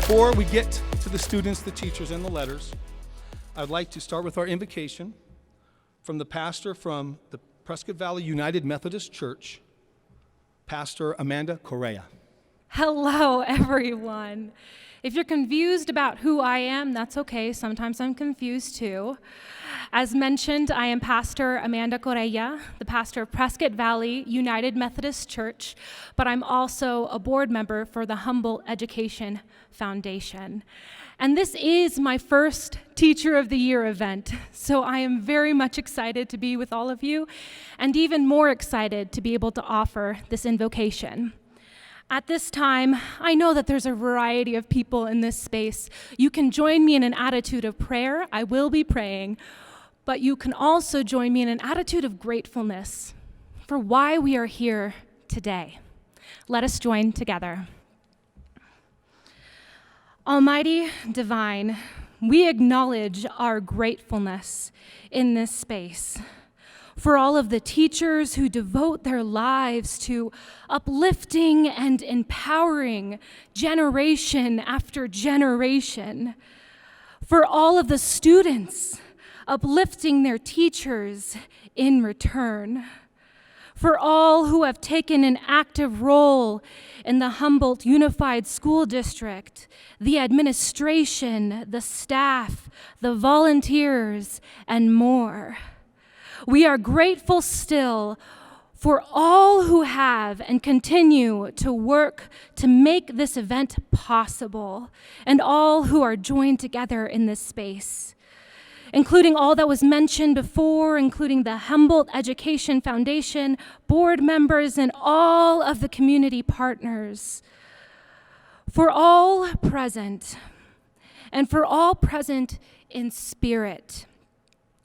Before we get to the students, the teachers, and the letters, I'd like to start with our invocation from the pastor from the Prescott Valley United Methodist Church, Pastor Amanda Correa. Hello, everyone. If you're confused about who I am, that's okay. Sometimes I'm confused too. As mentioned, I am Pastor Amanda Correa, the pastor of Prescott Valley United Methodist Church, but I'm also a board member for the Humboldt Education Foundation. And this is my first Teacher of the Year event, so I am very much excited to be with all of you, and even more excited to be able to offer this invocation. At this time, I know that there's a variety of people in this space. You can join me in an attitude of prayer. I will be praying, but you can also join me in an attitude of gratefulness for why we are here today. Let us join together. Almighty Divine, we acknowledge our gratefulness in this space for all of the teachers who devote their lives to uplifting and empowering generation after generation, for all of the students uplifting their teachers in return, for all who have taken an active role in the Humboldt Unified School District, the administration, the staff, the volunteers, and more. We are grateful still for all who have and continue to work to make this event possible, and all who are joined together in this space, including all that was mentioned before, including the Humboldt Education Foundation, board members, and all of the community partners. For all present, and for all present in spirit,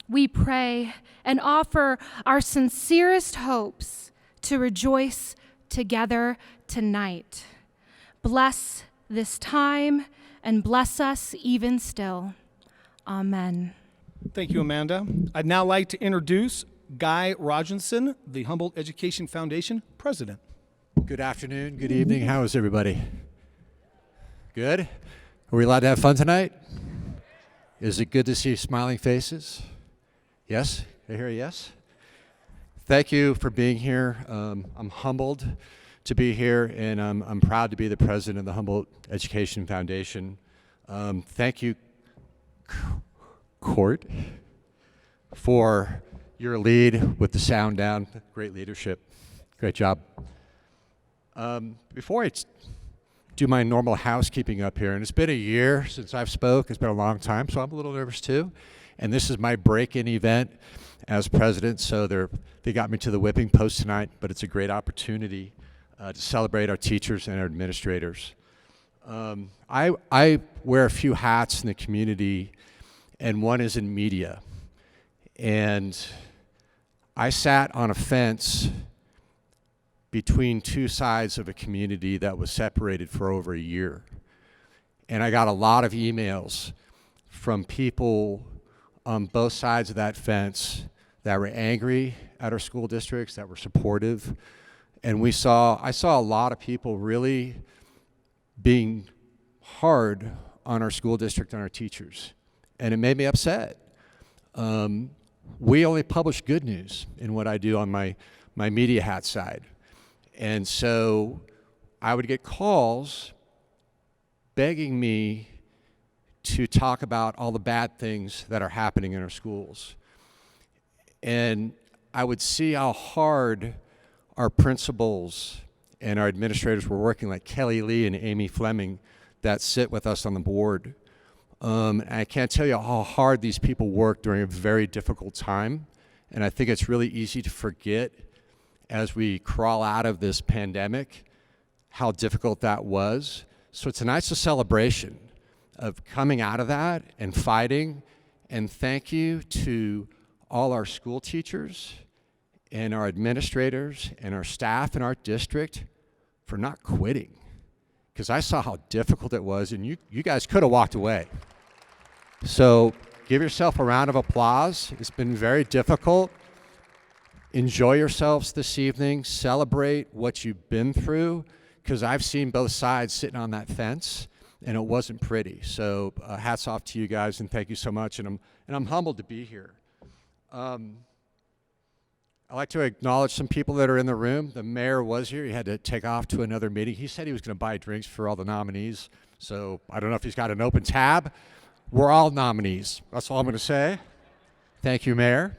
we pray and offer our sincerest hopes to rejoice together tonight. Bless this time and bless us even still. Amen. Thank you, Amanda. I'd now like to introduce Guy ROGINSON, the Humboldt Education Foundation president. Good afternoon, good evening. How is everybody? Good? Are we allowed to have fun tonight? Is it good to see smiling faces? Yes? I hear a yes? Thank you for being here. I'm humbled to be here, and I'm proud to be the president of the Humboldt Education Foundation. Thank you, Court, for your lead with the sound down. Great leadership. Great job. Before I do my normal housekeeping up here, and it's been a year since I've spoke. It's been a long time, so I'm a little nervous too. And this is my break-in event as president, so they got me to the whipping post tonight, but it's a great opportunity to celebrate our teachers and our administrators. I wear a few hats in the community, and one is in media. And I sat on a fence between two sides of a community that was separated for over a year. And I got a lot of emails from people on both sides of that fence that were angry at our school districts, that were supportive. And I saw a lot of people really being hard on our school district and our teachers. And it made me upset. We only publish good news in what I do on my media hat side. And so I would get calls begging me to talk about all the bad things that are happening in our schools. And I would see how hard our principals and our administrators were working, like Kelly Lee and Amy Fleming, that sit with us on the board. I can't tell you how hard these people work during a very difficult time. And I think it's really easy to forget as we crawl out of this pandemic how difficult that was. So tonight's a celebration of coming out of that and fighting. And thank you to all our school teachers and our administrators and our staff in our district for not quitting. Because I saw how difficult it was, and you guys could have walked away. So give yourself a round of applause. It's been very difficult. Enjoy yourselves this evening. Celebrate what you've been through, because I've seen both sides sitting on that fence, and it wasn't pretty. So hats off to you guys, and thank you so much. And I'm humbled to be here. I'd like to acknowledge some people that are in the room. The mayor was here. He had to take off to another meeting. He said he was going to buy drinks for all the nominees. So I don't know if he's got an open tab. We're all nominees. That's all I'm going to say. Thank you, Mayor.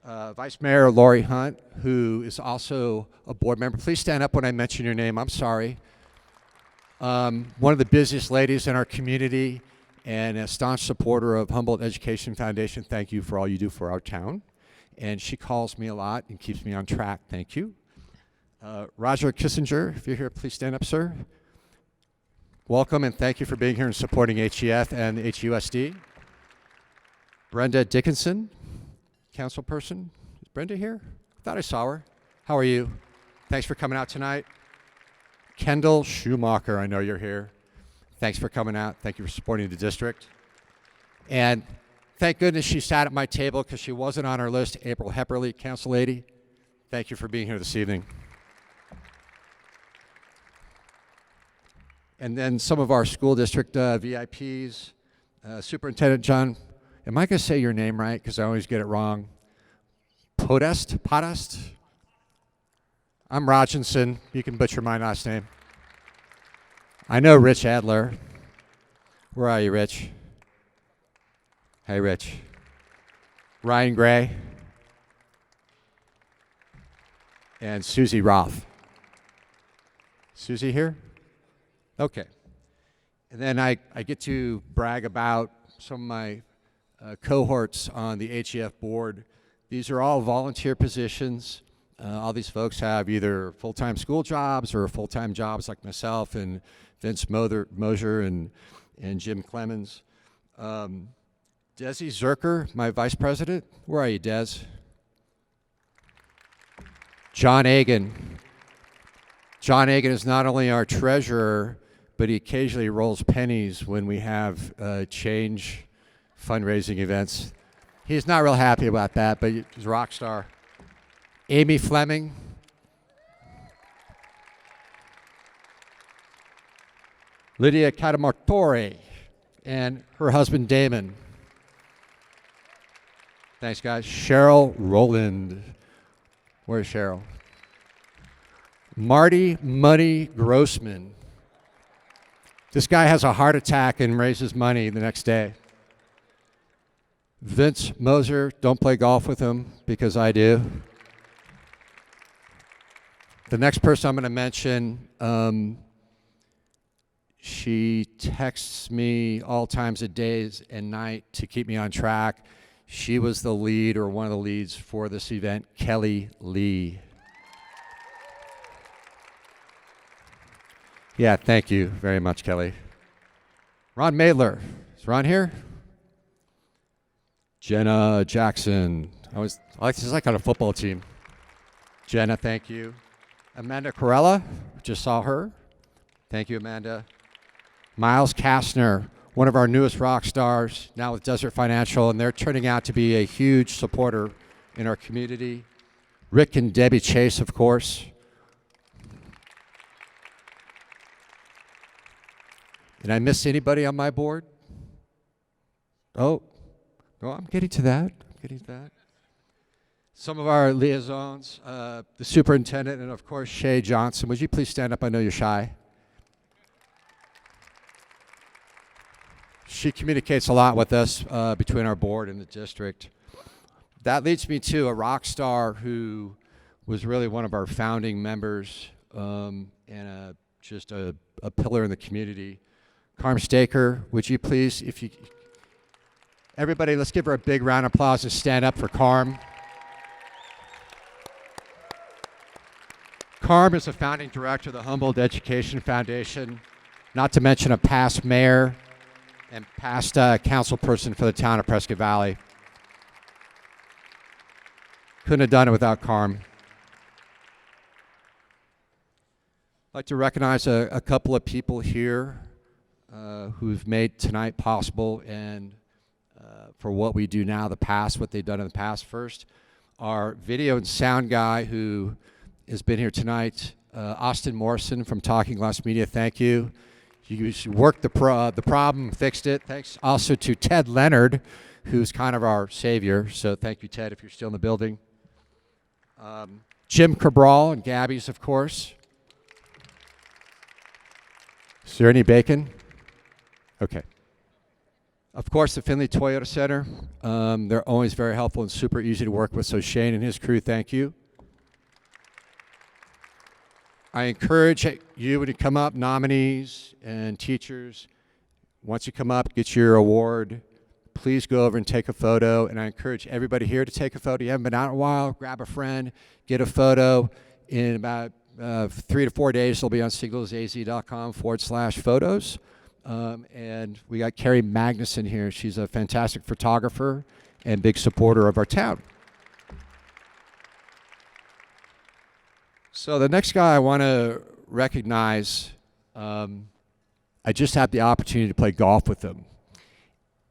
Vice Mayor Lori Hunt, who is also a board member. Please stand up when I mention your name. I'm sorry. One of the busiest ladies in our community and a staunch supporter of Humboldt Education Foundation. Thank you for all you do for our town. And she calls me a lot and keeps me on track. Thank you. Roger Kissinger, if you're here, please stand up, sir. Welcome, and thank you for being here and supporting HEF and the HUSD. Brenda Dickinson, council person. Is Brenda here? I thought I saw her. How are you? Thanks for coming out tonight. Kendall Schumacher, I know you're here. Thanks for coming out. Thank you for supporting the district. And thank goodness she sat at my table because she wasn't on our list. April Hepperly, council lady. Thank you for being here this evening. And then some of our school district VIPs. Superintendent John, am I going to say your name right? Because I always get it wrong. POTHAST? I'm ROGINSON. You can butcher my last name. I know Rich Adler. Where are you, Rich? Hey, Rich. Ryan Gray. And Susie Roth. Susie here? Okay. And then I get to brag about some of my cohorts on the HEF board. These are all volunteer positions. All these folks have either full-time school jobs or full-time jobs like myself and Vince Mosier and Jim Clemens. Desi Zerker, my vice president. Where are you, Des? John Agan. John Agan is not only our treasurer, but he occasionally rolls pennies when we have change fundraising events. He's not real happy about that, but he's a rock star. Amy Fleming. Lydia Catamartore and her husband Damon. Thanks, guys. Cheryl Rowland. Where's Cheryl? Marty Muddy Grossman. This guy has a heart attack and raises money the next day. Vince Moser, don't play golf with him because I do. The next person I'm going to mention, she texts me all times of days and night to keep me on track. She was the lead or one of the leads for this event, Kelly Lee. Yeah, thank you very much, Kelly. Ron Maidler. Is Ron here? Jenna Jackson. This is like on a football team. Jenna, thank you. Amanda CORELLA, just saw her. Thank you, Amanda. Miles Kastner, one of our newest rock stars, now with Desert Financial, and they're turning out to be a huge supporter in our community. Rick and Debbie Chase, of course. Did I miss anybody on my board? Oh, no, I'm getting to that. Some of our liaisons, the superintendent, and of course, Shay Johnson. Would you please stand up? I know you're shy. She communicates a lot with us between our board and the district. That leads me to a rock star who was really one of our founding members and just a pillar in the community. Carm Staker, would you please, everybody, let's give her a big round of applause and stand up for Carm. Carm is the founding director of the Humboldt Education Foundation, not to mention a past mayor and past council person for the town of Prescott Valley. Couldn't have done it without Carm. I'd like to recognize a couple of people here who've made tonight possible and for what we do now, what they've done in the past. First, our video and sound guy who has been here tonight, Austin Morrison from Talking Glass Media, thank you. You worked the problem, fixed it. Thanks also to Ted Leonard, who's kind of our savior. So thank you, Ted, if you're still in the building. Jim Cabral and Gabby's, of course. Is there any bacon? Okay. Of course, the Findlay Toyota Center. They're always very helpful and super easy to work with. So Shane and his crew, thank you. I encourage you to come up, nominees and teachers. Once you come up, get your award. Please go over and take a photo. And I encourage everybody here to take a photo. You haven't been out in a while, grab a friend, get a photo. In about 3 to 4 days, it'll be on signalsaz.com/photos. And we got Carrie Magnuson here. She's a fantastic photographer and big supporter of our town. So the next guy I want to recognize, I just had the opportunity to play golf with him.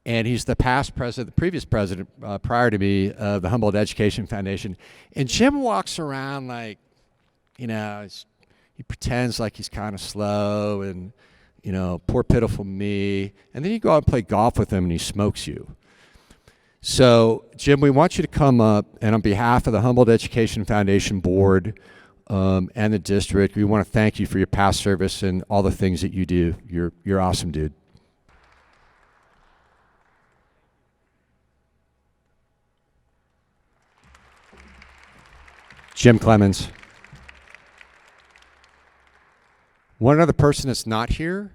And he's the past president, the previous president prior to me of the Humboldt Education Foundation. And Jim walks around like, you know, he pretends like he's kind of slow and, you know, poor pitiful me. And then you go out and play golf with him and he smokes you. So, Jim, we want you to come up, and on behalf of the Humboldt Education Foundation Board and the district, we want to thank you for your past service and all the things that you do. You're awesome, dude. Jim Clemens. One other person that's not here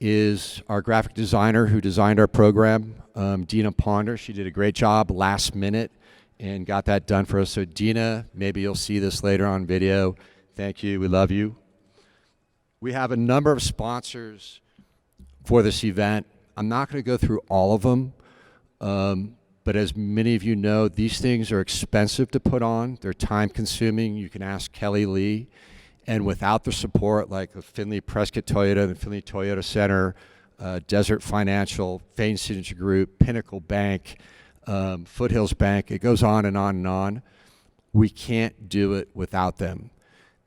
is our graphic designer who designed our program, Dina Ponder. She did a great job last minute and got that done for us. So Dina, maybe you'll see this later on video. Thank you, we love you. We have a number of sponsors for this event. I'm not gonna go through all of them, but as many of you know, these things are expensive to put on. They're time consuming. You can ask Kelly Lee. And without the support like the Findlay Prescott Toyota, the Findlay Toyota Center, Desert Financial, Fain Signature Group, Pinnacle Bank, Foothills Bank, it goes on and on and on. We can't do it without them.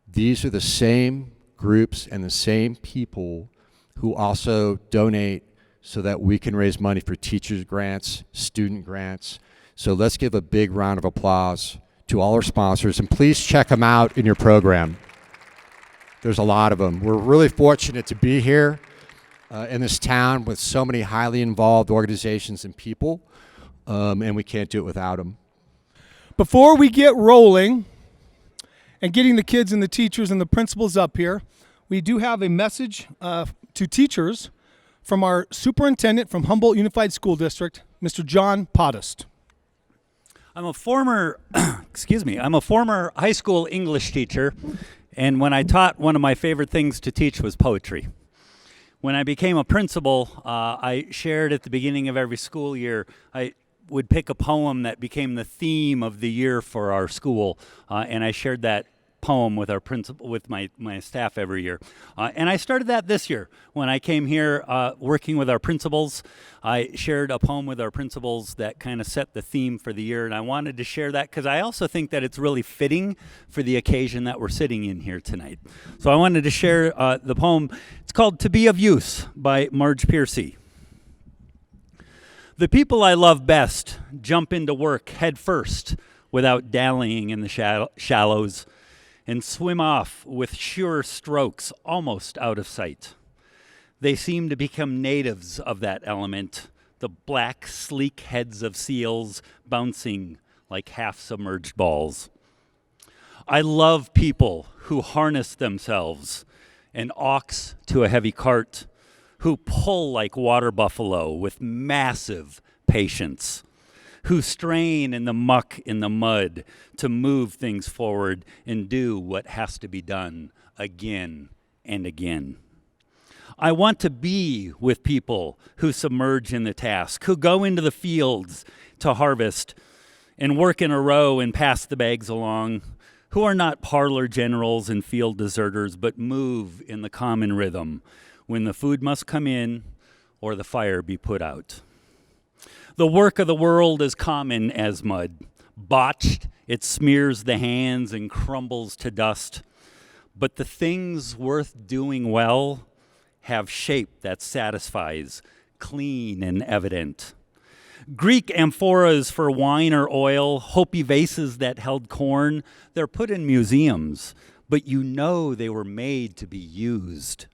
These are the same groups and the same people who also donate so that we can raise money for teachers grants, student grants. So let's give a big round of applause to all our sponsors, and please check them out in your program. There's a lot of them. We're really fortunate to be here in this town with so many highly involved organizations and people, and we can't do it without them. Before we get rolling and getting the kids and the teachers and the principals up here, we do have a message to teachers from our superintendent from Humboldt Unified School District, Mr. John POTHAST. I'm a former, I'm a former high school English teacher, and when I taught, one of my favorite things to teach was poetry. When I became a principal, I shared at the beginning of every school year, I would pick a poem that became the theme of the year for our school, and I shared that poem with our principal, with my staff every year. And I started that this year. When I came here working with our principals, I shared a poem with our principals that kind of set the theme for the year, and I wanted to share that because I also think that it's really fitting for the occasion that we're sitting in here tonight. So I wanted to share the poem. It's called To Be of Use by Marge Piercy. The people I love best jump into work head first without dallying in the shallows, and swim off with sure strokes almost out of sight. They seem to become natives of that element, the black, sleek heads of seals bouncing like half-submerged balls. I love people who harness themselves, an ox to a heavy cart, who pull like water buffalo with massive patience, who strain in the muck, in the mud, to move things forward and do what has to be done again and again. I want to be with people who submerge in the task, who go into the fields to harvest and work in a row and pass the bags along, who are not parlor generals and field deserters, but move in the common rhythm when the food must come in or the fire be put out. The work of the world is common as mud. Botched, it smears the hands and crumbles to dust. But the things worth doing well have shape that satisfies, clean and evident. Greek amphoras for wine or oil, Hopi vases that held corn, they're put in museums, but you know they were made to be used.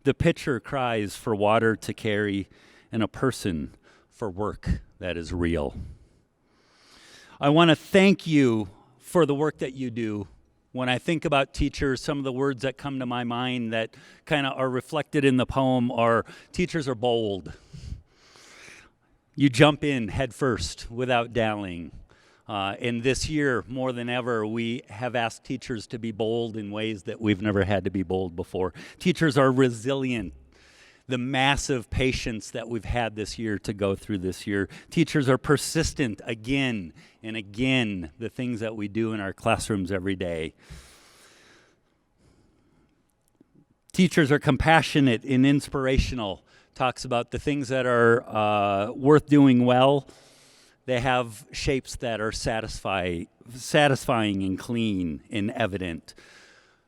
The pitcher cries for water to carry, and a person for work that is real. I want to thank you for the work that you do. When I think about teachers, some of the words that come to my mind that kind of are reflected in the poem are, teachers are bold. You jump in head first without dallying. And this year, more than ever, we have asked teachers to be bold in ways that we've never had to be bold before. Teachers are resilient. The massive patience that we've had this year to go through this year. Teachers are persistent again and again, the things that we do in our classrooms every day. Teachers are compassionate and inspirational. Talks about the things that are worth doing well. They have shapes that are satisfying and clean and evident.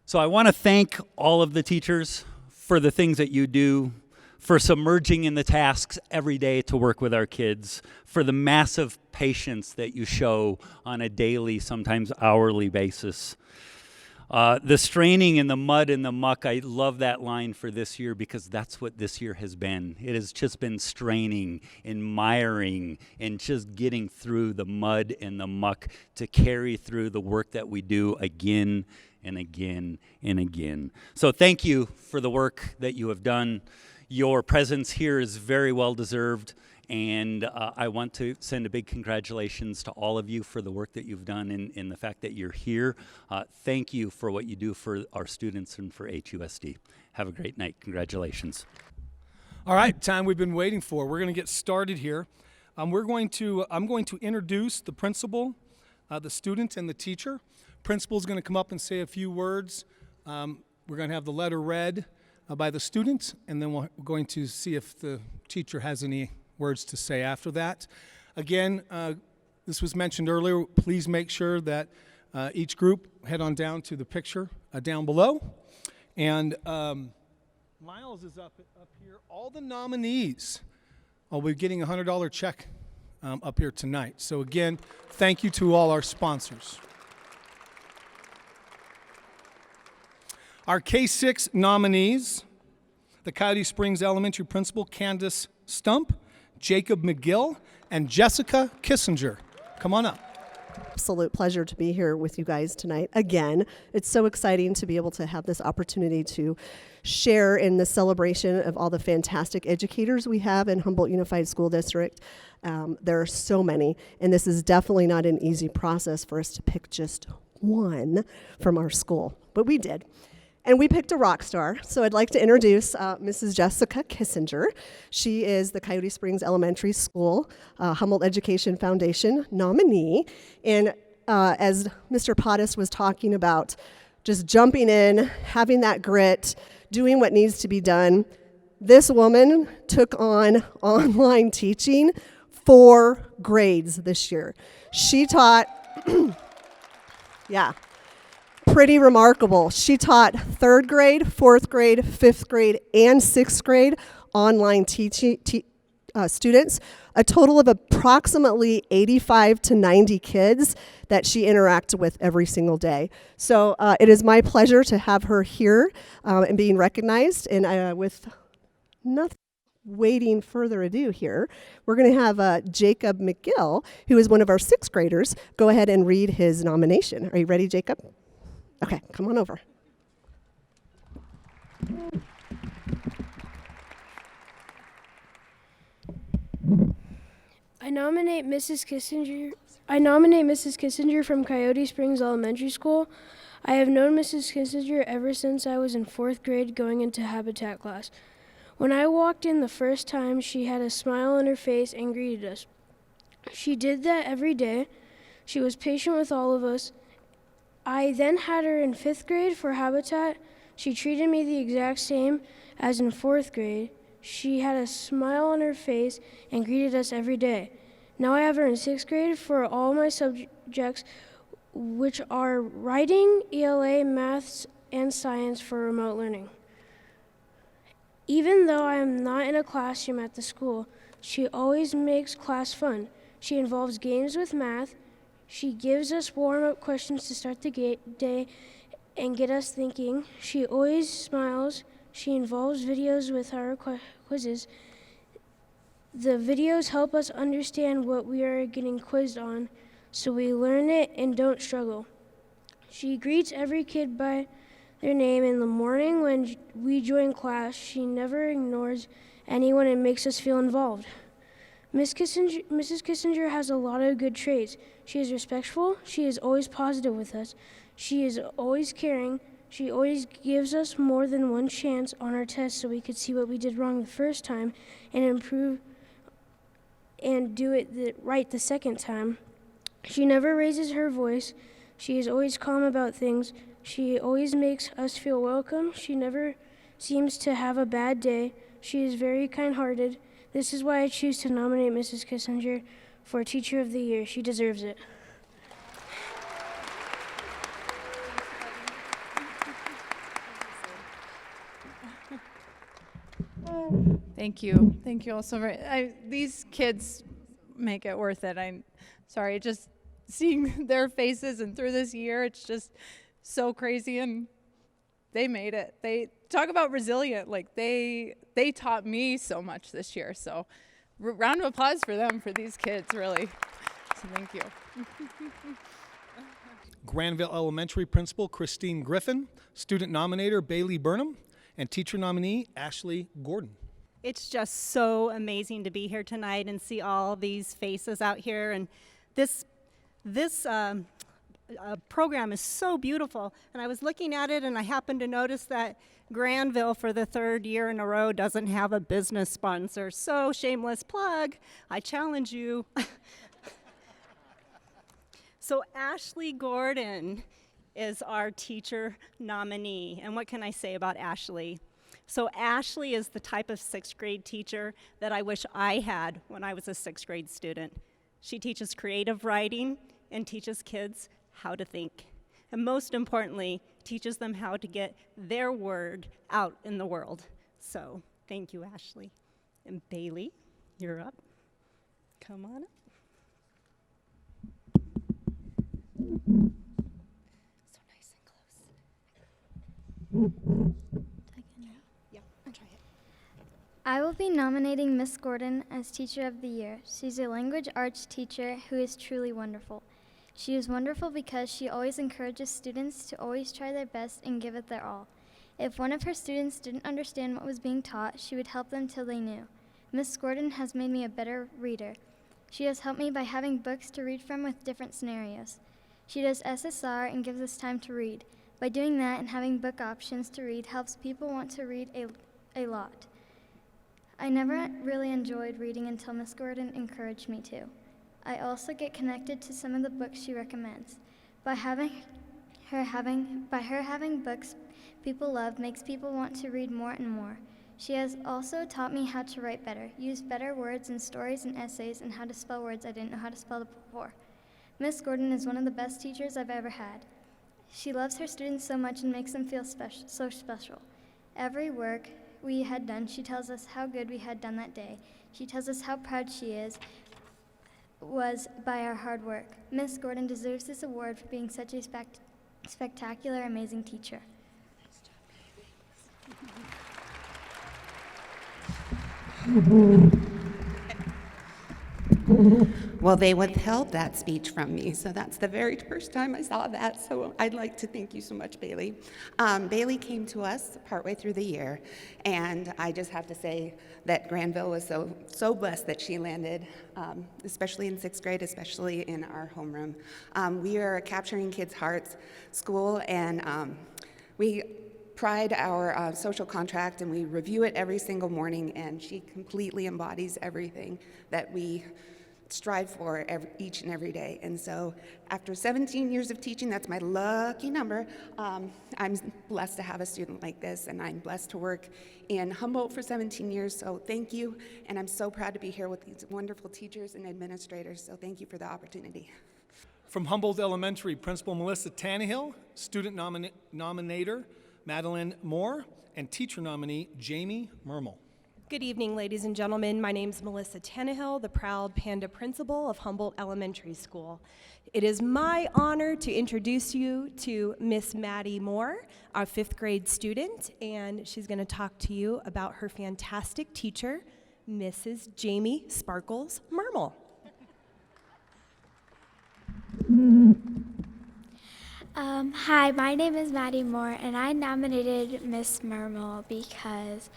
So I want to thank all of the teachers for the things that you do, for submerging in the tasks every day to work with our kids, for the massive patience that you show on a daily, sometimes hourly basis. The straining in the mud and the muck, I love that line for this year because that's what this year has been. It has just been straining and miring and just getting through the mud and the muck to carry through the work that we do again and again and again. So thank you for the work that you have done. Your presence here is very well deserved, and I want to send a big congratulations to all of you for the work that you've done and the fact that you're here. Thank you for what you do for our students and for HUSD. Have a great night. Congratulations. All right, time we've been waiting for. We're going to get started here. I'm going to introduce the principal, the student, and the teacher. Principal's going to come up and say a few words. We're going to have the letter read by the student, and then we're going to see if the teacher has any words to say after that. Again, this was mentioned earlier. Please make sure that each group head on down to the picture down below. And Miles is up here. All the nominees will be getting a $100 check up here tonight. So again, thank you to all our sponsors. Our K-6 nominees, the Coyote Springs Elementary Principal, Candace Stump, Jacob McGill, and Jessica Kissinger. Come on up. Absolute pleasure to be here with you guys tonight. Again, it's so exciting to be able to have this opportunity to share in the celebration of all the fantastic educators we have in Humboldt Unified School District. There are so many, and this is definitely not an easy process for us to pick just one from our school, but we did. And we picked a rock star, so I'd like to introduce Mrs. Jessica Kissinger. She is the Coyote Springs Elementary School Humboldt Education Foundation nominee. And as Mr. POTHAST was talking about, just jumping in, having that grit, doing what needs to be done, this woman took on online teaching 4 grades this year. She taught, yeah. Pretty remarkable. She taught 3rd grade, 4th grade, 5th grade, and 6th grade online students, a total of approximately 85 to 90 kids that she interacted with every single day. So it is my pleasure to have her here and being recognized. And with nothing waiting further ado here, we're going to have Jacob McGill, who is one of our 6th graders, go ahead and read his nomination. Are you ready, Jacob? Okay, come on over. I nominate Mrs. Kissinger from Coyote Springs Elementary School. I have known Mrs. Kissinger ever since I was in 4th grade going into Habitat class. When I walked in the first time, she had a smile on her face and greeted us. She did that every day. She was patient with all of us. I then had her in 5th grade for Habitat. She treated me the exact same as in 4th grade. She had a smile on her face and greeted us every day. Now I have her in 6th grade for all my subjects, which are writing, ELA, maths, and science for remote learning. Even though I am not in a classroom at the school, she always makes class fun. She involves games with math. She gives us warm-up questions to start the day and get us thinking. She always smiles. She involves videos with our quizzes. The videos help us understand what we are getting quizzed on, so we learn it and don't struggle. She greets every kid by their name in the morning when we join class. She never ignores anyone and makes us feel involved. Mrs. Kissinger has a lot of good traits. She is respectful. She is always positive with us. She is always caring. She always gives us more than one chance on our test so we could see what we did wrong the first time and improve and do it right the second time. She never raises her voice. She is always calm about things. She always makes us feel welcome. She never seems to have a bad day. She is very kind-hearted. This is why I choose to nominate Mrs. Kissinger for Teacher of the Year. She deserves it. Thank you. Thank you all so very. These kids make it worth it. I'm sorry, just seeing their faces and through this year, it's just so crazy, and they made it. They talk about resilient. Like they taught me so much this year. So round of applause for them, for these kids, really. So thank you. Granville Elementary Principal Christine Griffin, Student Nominator BAYLEE BURNHAM, and Teacher Nominee Ashley Gordon. It's just so amazing to be here tonight and see all these faces out here. And this program is so beautiful. And I was looking at it, and I happened to notice that Granville, for the third year in a row, doesn't have a business sponsor. So shameless plug, I challenge you. So Ashley Gordon is our teacher nominee. And what can I say about Ashley? So Ashley is the type of sixth grade teacher that I wish I had when I was a sixth grade student. She teaches creative writing and teaches kids how to think. And most importantly, teaches them how to get their word out in the world. So thank you, Ashley. And BAYLEE, you're up. Come on up. So nice and close. Yeah, I'll try it. I will be nominating Miss Gordon as Teacher of the Year. She's a language arts teacher who is truly wonderful. She is wonderful because she always encourages students to always try their best and give it their all. If one of her students didn't understand what was being taught, she would help them till they knew. Miss Gordon has made me a better reader. She has helped me by having books to read from with different scenarios. She does SSR and gives us time to read. By doing that and having book options to read helps people want to read a lot. I never really enjoyed reading until Miss Gordon encouraged me to. I also get connected to some of the books she recommends. By her having books people love makes people want to read more and more. She has also taught me how to write better, use better words in stories and essays, and how to spell words I didn't know how to spell before. Miss Gordon is one of the best teachers I've ever had. She loves her students so much and makes them feel so special. Every work we had done, she tells us how good we had done that day. She tells us how proud she was by our hard work. Miss Gordon deserves this award for being such a spectacular, amazing teacher. Well, they withheld that speech from me, so that's the very first time I saw that, so I'd like to thank you so much, BAYLEE. BAYLEE came to us partway through the year, and I just have to say that Granville was so blessed that she landed, especially in sixth grade, especially in our homeroom. We are a Capturing Kids' Hearts school, and we pride our social contract, and we review it every single morning, and she completely embodies everything that we strive for each and every day. And so after 17 years of teaching, that's my lucky number, I'm blessed to have a student like this, and I'm blessed to work in Humboldt for 17 years, so thank you, and I'm so proud to be here with these wonderful teachers and administrators, so thank you for the opportunity. From Humboldt Elementary, Principal Melissa TANNEHILL, Student Nominator Madeleine Moore, and teacher nominee Jamie Mermel. Good evening, ladies and gentlemen. My name is Melissa TANNEHILL, the proud Panda Principal of Humboldt Elementary School. It is my honor to introduce you to Miss Maddie Moore, our 5th grade student, and she's going to talk to you about her fantastic teacher, Mrs. Jamie Sparkles Mermel. Hi, my name is Maddie Moore, and I nominated Miss Mermel because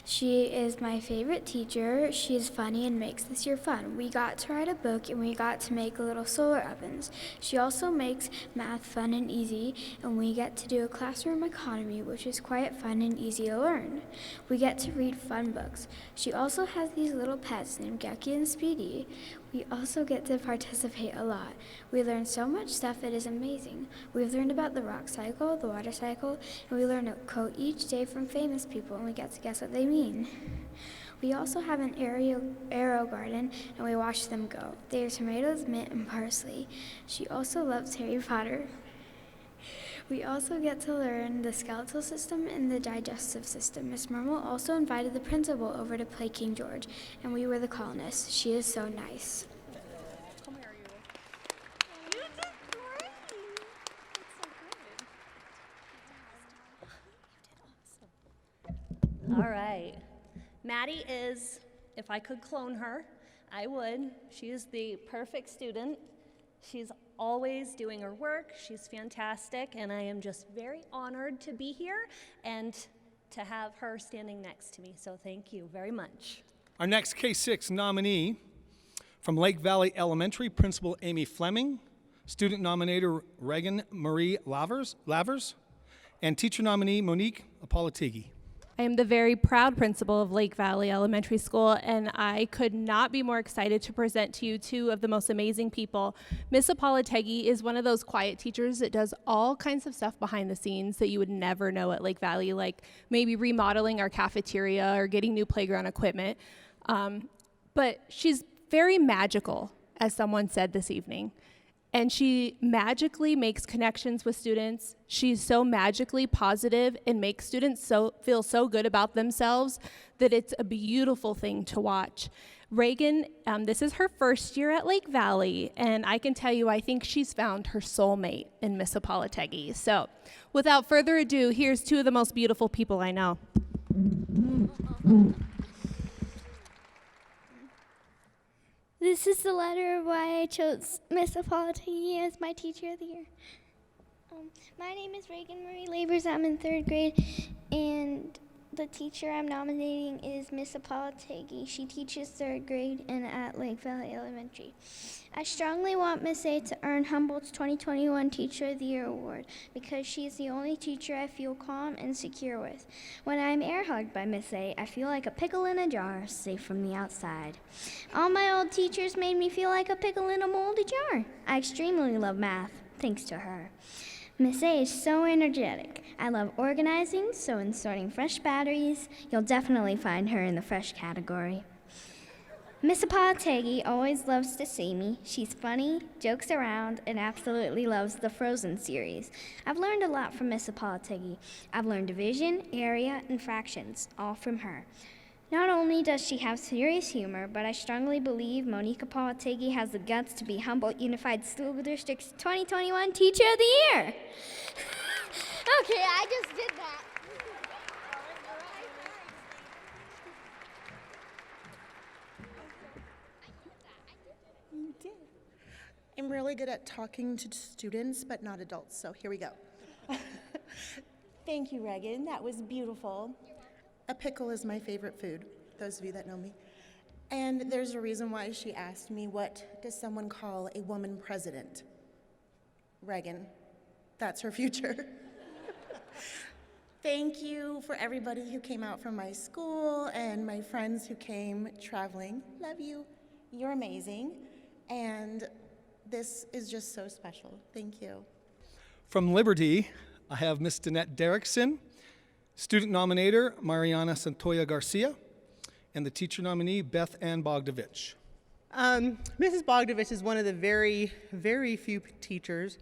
she is my favorite teacher. She is funny and makes this year fun. We got to write a book, and we got to make little solar ovens. She also makes math fun and easy, and we get to do a classroom economy, which is quite fun and easy to learn. We get to read fun books. She also has these little pets named Geki and Speedy. We also get to participate a lot. We learn so much stuff, it is amazing. We've learned about the rock cycle, the water cycle, and we learn a quote each day from famous people, and we get to guess what they mean. We also have an arrow garden, and we watch them go. They are tomatoes, mint, and parsley. She also loves Harry Potter. We also get to learn the skeletal system and the digestive system. Miss Mermel also invited the principal over to play King George, and we were the colonists. She is so nice. Come here, you. You did great. That's so good. All right. Maddie is, if I could clone her, I would. She is the perfect student. She's always doing her work. She's fantastic, and I am just very honored to be here and to have her standing next to me. So thank you very much. Our next K-6 nominee from Lake Valley Elementary, Principal Amy Fleming, student nominator Reagan Marie Lavers, and teacher nominee Monique Apolitigui. I am the very proud principal of Lake Valley Elementary School, and I could not be more excited to present to you two of the most amazing people. Miss Apolitigui is one of those quiet teachers that does all kinds of stuff behind the scenes that you would never know at Lake Valley, like maybe remodeling our cafeteria or getting new playground equipment. But she's very magical, as someone said this evening. And she magically makes connections with students. She's so magically positive and makes students feel so good about themselves that it's a beautiful thing to watch. Reagan, this is her first year at Lake Valley, and I can tell you, I think she's found her soulmate in Miss Apolitigui. So without further ado, here's two of the most beautiful people I know. This is the letter of why I chose Miss Apolitigui as my teacher of the year. My name is Reagan Marie Lavers. I'm in 3rd grade, and the teacher I'm nominating is Miss Apolitigui. She teaches 3rd grade and at Lake Valley Elementary. I strongly want Miss A to earn Humboldt's 2021 Teacher of the Year award because she is the only teacher I feel calm and secure with. When I'm air hugged by Miss A, I feel like a pickle in a jar, safe from the outside. All my old teachers made me feel like a pickle in a moldy jar. I extremely love math, thanks to her. Miss A is so energetic. I love organizing, so in sorting fresh batteries, you'll definitely find her in the fresh category. Miss Apolitigui always loves to see me. She's funny, jokes around, and absolutely loves the Frozen series. I've learned a lot from Miss Apolitigui. I've learned division, area, and fractions, all from her. Not only does she have serious humor, but I strongly believe Monique Apolitigui has the guts to be Humboldt Unified School District's 2021 Teacher of the Year. Okay, I just did that. You did. I'm really good at talking to students, but not adults, so here we go. Thank you, Reagan. That was beautiful. A pickle is my favorite food, those of you that know me. And there's a reason why she asked me, what does someone call a woman president? Reagan. That's her future. Thank you for everybody who came out from my school and my friends who came traveling. Love you. You're amazing. And this is just so special. Thank you. From Liberty, I have Miss Danette Derrickson, student nominator Mariana Santoyo Garcia, and the teacher nominee Beth Ann Bogdovich. Mrs. Bogdovich is one of the very, very few teachers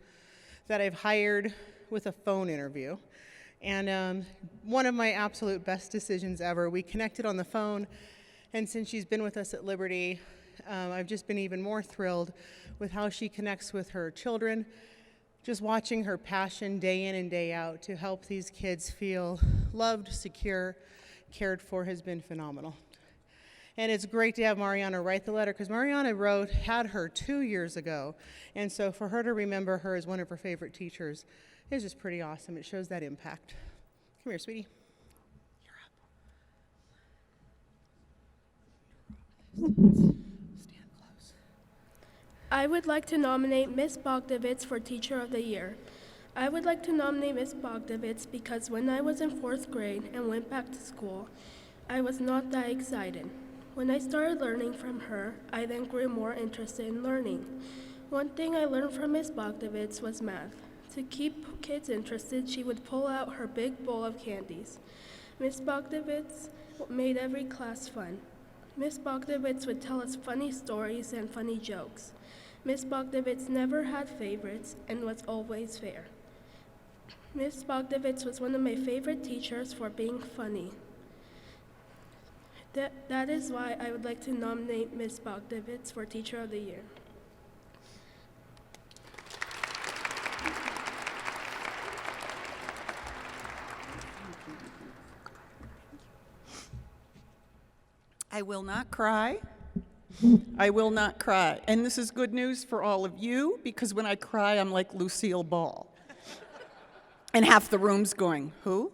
that I've hired with a phone interview. And one of my absolute best decisions ever. We connected on the phone, and since she's been with us at Liberty, I've just been even more thrilled with how she connects with her children. Just watching her passion day in and day out to help these kids feel loved, secure, cared for has been phenomenal. And it's great to have Mariana write the letter, because Mariana had her 2 years ago. And so for her to remember her as one of her favorite teachers is just pretty awesome. It shows that impact. Come here, sweetie. You're up. Stand close. I would like to nominate Miss Bogdovitz for Teacher of the Year. I would like to nominate Miss Bogdovitz because when I was in 4th grade and went back to school, I was not that excited. When I started learning from her, I then grew more interested in learning. One thing I learned from Miss Bogdovitz was math. To keep kids interested, she would pull out her big bowl of candies. Miss Bogdovitz made every class fun. Miss Bogdovitz would tell us funny stories and funny jokes. Miss Bogdovitz never had favorites and was always fair. Miss Bogdovitz was one of my favorite teachers for being funny. That is why I would like to nominate Miss Bogdovitz for Teacher of the Year. I will not cry. I will not cry. And this is good news for all of you, because when I cry, I'm like Lucille Ball. And half the room's going, who?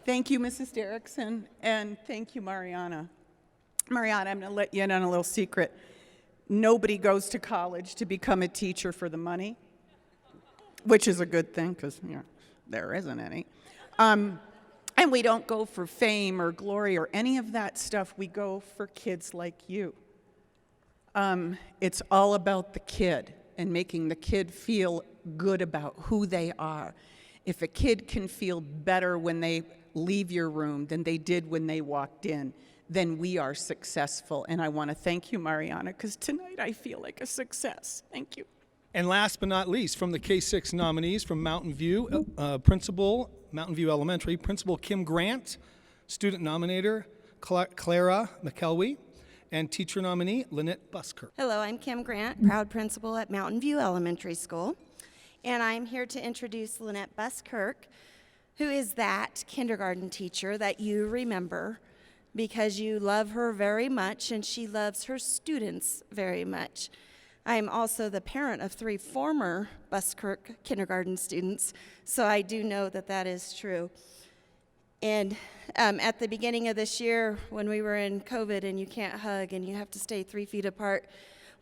Thank you, Mrs. Derrickson, and thank you, Mariana. Mariana, I'm going to let you in on a little secret. Nobody goes to college to become a teacher for the money, which is a good thing, because there isn't any. And we don't go for fame or glory or any of that stuff. We go for kids like you. It's all about the kid and making the kid feel good about who they are. If a kid can feel better when they leave your room than they did when they walked in, then we are successful. And I want to thank you, Mariana, because tonight I feel like a success. Thank you. And last but not least, from the K-6 nominees from Mountain View, Principal, Mountain View Elementary, Principal Kim Grant, Student Nominator Clara McKelwey, and Teacher Nominee Lynette Buskirk. Hello, I'm Kim Grant, proud principal at Mountain View Elementary School, and I'm here to introduce Lynette Buskirk, who is that kindergarten teacher that you remember because you love her very much and she loves her students very much. I am also the parent of 3 former Buskirk kindergarten students, so I do know that that is true. And at the beginning of this year, when we were in COVID and you can't hug and you have to stay 3 feet apart,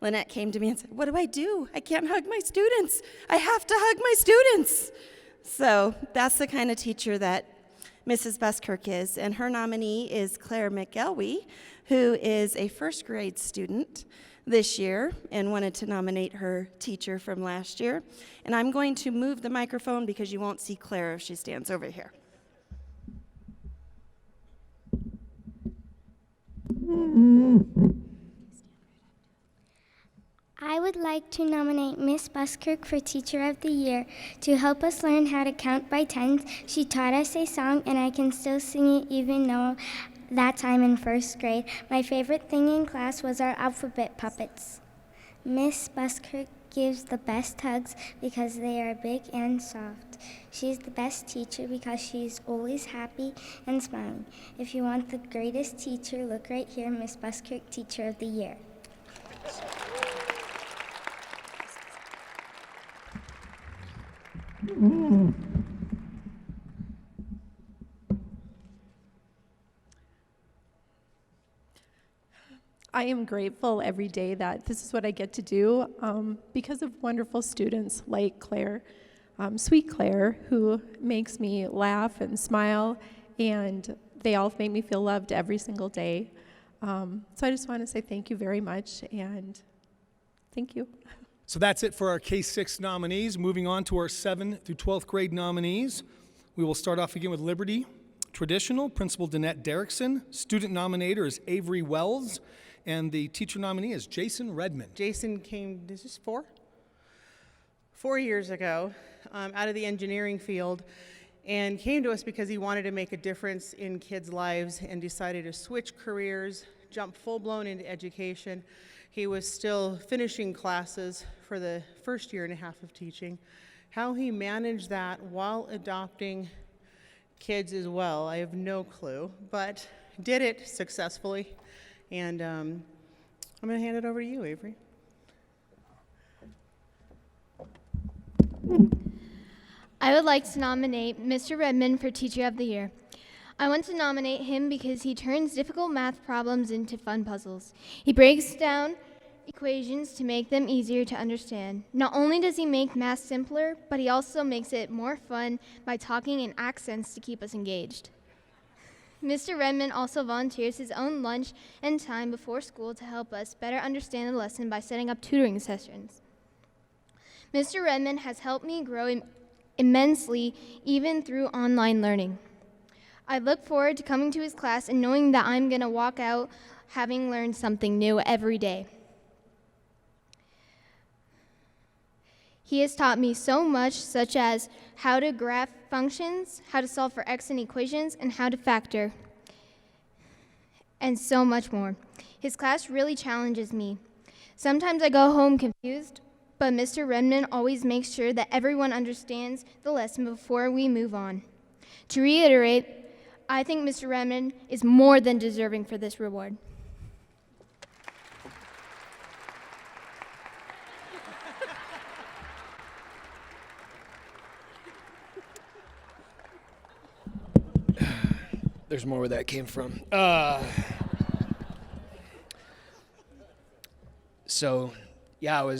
Lynette came to me and said, "What do? I can't hug my students. I have to hug my students." So that's the kind of teacher that Mrs. Buskirk is. And her nominee is Claire McElwee, who is a 1st grade student this year and wanted to nominate her teacher from last year. And I'm going to move the microphone because you won't see Claire if she stands over here. I would like to nominate Miss Buskirk for Teacher of the Year. To help us learn how to count by tens, she taught us a song, and I can still sing it even though that time in 1st grade. My favorite thing in class was our alphabet puppets. Miss Buskirk gives the best hugs because they are big and soft. She's the best teacher because she's always happy and smiling. If you want the greatest teacher, look right here, Miss Buskirk, Teacher of the Year. I am grateful every day that this is what I get to do because of wonderful students like Claire, sweet Claire, who makes me laugh and smile, and they all make me feel loved every single day. So I just want to say thank you very much, and thank you. So that's it for our K-6 nominees. Moving on to our 7th through 12th grade nominees. We will start off again with Liberty Traditional, Principal Danette Derrickson. Student nominator is Avery Wells. And the teacher nominee is Jason Redmond. Jason came, this is 4? 4 years ago out of the engineering field and came to us because he wanted to make a difference in kids' lives and decided to switch careers, jump full-blown into education. He was still finishing classes for the first year and a half of teaching. How he managed that while adopting kids as well, I have no clue, but did it successfully. And I'm going to hand it over to you, Avery. I would like to nominate Mr. Redmond for Teacher of the Year. I want to nominate him because he turns difficult math problems into fun puzzles. He breaks down equations to make them easier to understand. Not only does he make math simpler, but he also makes it more fun by talking in accents to keep us engaged. Mr. Redmond also volunteers his own lunch and time before school to help us better understand the lesson by setting up tutoring sessions. Mr. Redmond has helped me grow immensely, even through online learning. I look forward to coming to his class and knowing that I'm going to walk out having learned something new every day. He has taught me so much, such as how to graph functions, how to solve for x in equations, and how to factor, and so much more. His class really challenges me. Sometimes I go home confused, but Mr. Redmond always makes sure that everyone understands the lesson before we move on. To reiterate, I think Mr. Redmond is more than deserving for this reward. There's more where that came from. So, yeah,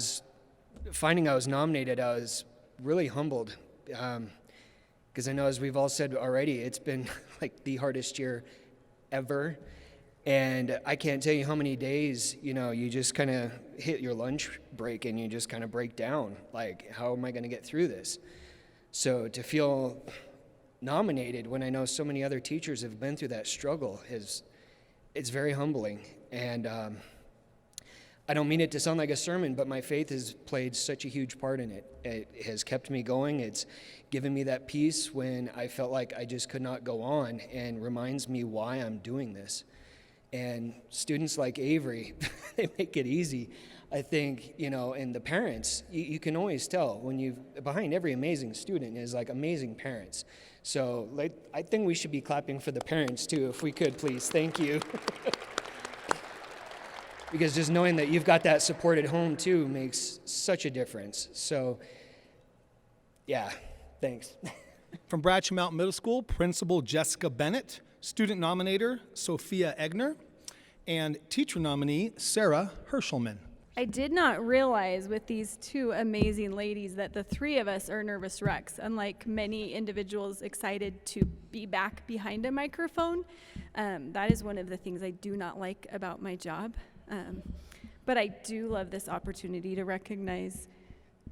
finding I was nominated, I was really humbled. Because I know, as we've all said already, it's been like the hardest year ever. And I can't tell you how many days, you just kind of hit your lunch break and you just kind of break down. Like, how am I going to get through this? So to feel nominated when I know so many other teachers have been through that struggle it's very humbling. And I don't mean it to sound like a sermon, but my faith has played such a huge part in it. It has kept me going. It's given me that peace when I felt like I just could not go on, and reminds me why I'm doing this. And students like Avery, they make it easy. I think, and the parents, you can always tell when behind every amazing student is like amazing parents. So I think we should be clapping for the parents too, if we could, please. Thank you. Because just knowing that you've got that support at home too makes such a difference. So, yeah, thanks. From Bradsham Mountain Middle School, Principal Jessica Bennett, Student Nominator Sophia Egner, and Teacher Nominee Sarah Hershelman. I did not realize with these two amazing ladies that the three of us are nervous wrecks, unlike many individuals excited to be back behind a microphone. That is one of the things I do not like about my job. But I do love this opportunity to recognize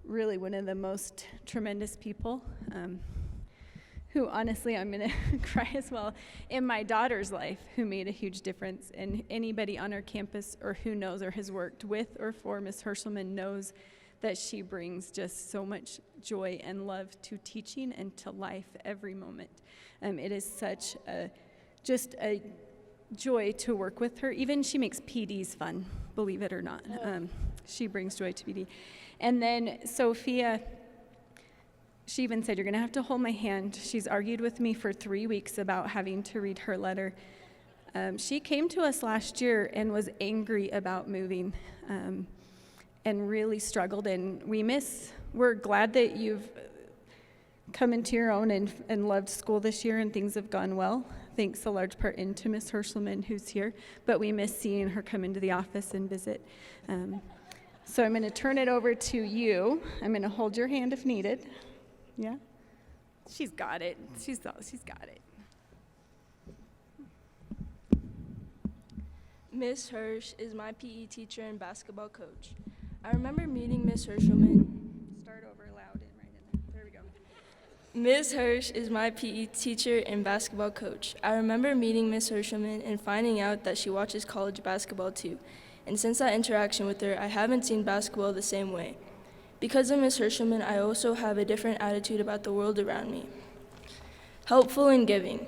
really one of the most tremendous people, who honestly, I'm going to cry as well, in my daughter's life, who made a huge difference. And anybody on our campus or who knows or has worked with or for Ms. Hershelman knows that she brings just so much joy and love to teaching and to life every moment. It is such just a joy to work with her. Even she makes PDs fun, believe it or not. She brings joy to PD. And then Sophia, she even said, "You're going to have to hold my hand." She's argued with me for 3 weeks about having to read her letter. She came to us last year and was angry about moving and really struggled. And we're glad that you've come into your own and loved school this year and things have gone well. Thanks a large part into Ms. Hershelman, who's here, but we miss seeing her come into the office and visit. So I'm going to turn it over to you. I'm going to hold your hand if needed. Yeah? She's got it. She's got it. Miss Hirsch is my PE teacher and basketball coach. I remember meeting Miss Hershelman. Start over loud and right in there. There we go. Ms. Hirsch is my PE teacher and basketball coach. I remember meeting Ms. Hershelman and finding out that she watches college basketball too. And since that interaction with her, I haven't seen basketball the same way. Because of Ms. Hirschman, I also have a different attitude about the world around me. Helpful and giving.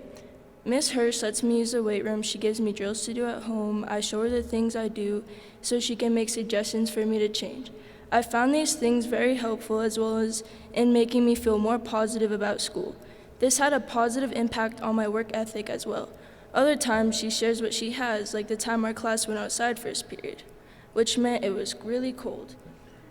Ms. Hirsch lets me use the weight room. She gives me drills to do at home. I show her the things I do so she can make suggestions for me to change. I found these things very helpful, as well as in making me feel more positive about school. This had a positive impact on my work ethic as well. Other times she shares what she has, like the time our class went outside first period, which meant it was really cold.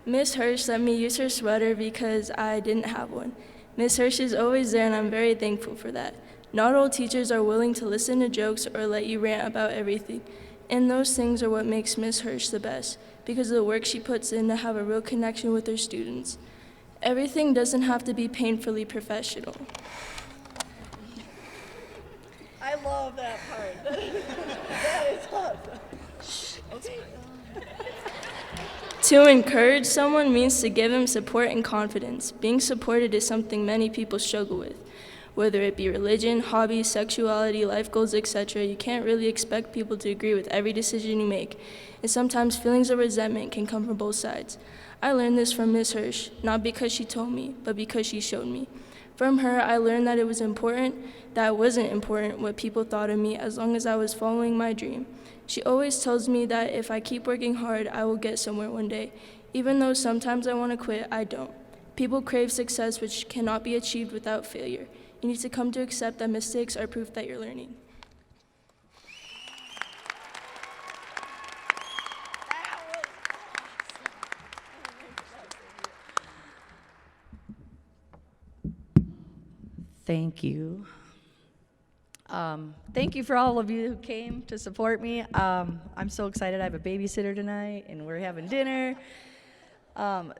Ms. Hirsch let me use her sweater because I didn't have one. Ms. Hirsch is always there, and I'm very thankful for that. Not all teachers are willing to listen to jokes or let you rant about everything, and those things are what makes Ms. Hirsch the best, because of the work she puts in to have a real connection with her students. Everything doesn't have to be painfully professional. I love that part. That is awesome. Okay. To encourage someone means to give them support and confidence. Being supported is something many people struggle with. Whether it be religion, hobbies, sexuality, life goals, etc., you can't really expect people to agree with every decision you make, and sometimes feelings of resentment can come from both sides. I learned this from Ms. Hirsch, not because she told me, but because she showed me. From her, I learned that it was important, that it wasn't important what people thought of me as long as I was following my dream. She always tells me that if I keep working hard, I will get somewhere one day. Even though sometimes I want to quit, I don't. People crave success which cannot be achieved without failure. You need to come to accept that mistakes are proof that you're learning. Thank you. Thank you for all of you who came to support me. I'm so excited. I have a babysitter tonight, and we're having dinner.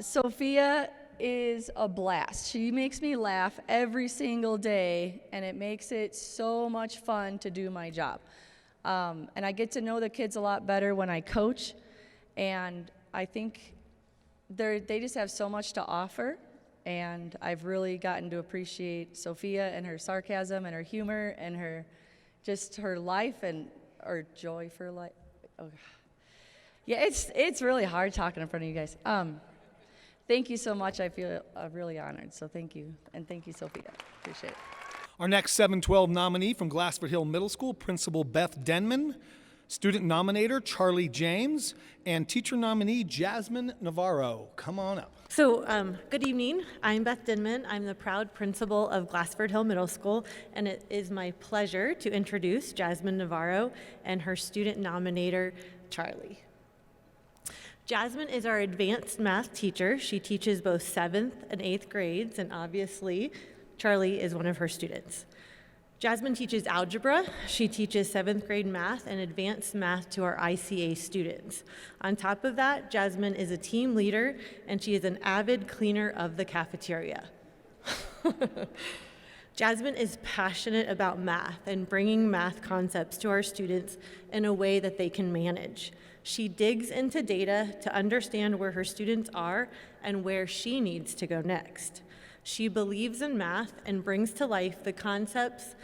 Sophia is a blast. She makes me laugh every single day, and it makes it so much fun to do my job. And I get to know the kids a lot better when I coach, and I think they just have so much to offer. And I've really gotten to appreciate Sophia and her sarcasm and her humor and her life and her joy for life. Oh. Yeah, it's really hard talking in front of you guys. Thank you so much. I feel really honored. So thank you, and thank you, Sophia. Appreciate it. Our next 712 nominee from Glassford Hill Middle School, Principal Beth Denman, Student Nominator Charley James, and Teacher Nominee Jasmine Navarro. Come on up. So, good evening. I'm Beth Denman. I'm the proud principal of Glassford Hill Middle School, and it is my pleasure to introduce Jasmine Navarro and her student nominator, Charley. Jasmine is our advanced math teacher. She teaches both 7th and 8th grades, and obviously, Charley is one of her students. Jasmine teaches algebra. She teaches 7th grade math and advanced math to our ICA students. On top of that, Jasmine is a team leader, and she is an avid cleaner of the cafeteria. Jasmine is passionate about math and bringing math concepts to our students in a way that they can manage. She digs into data to understand where her students are and where she needs to go next. She believes in math and brings to life the concepts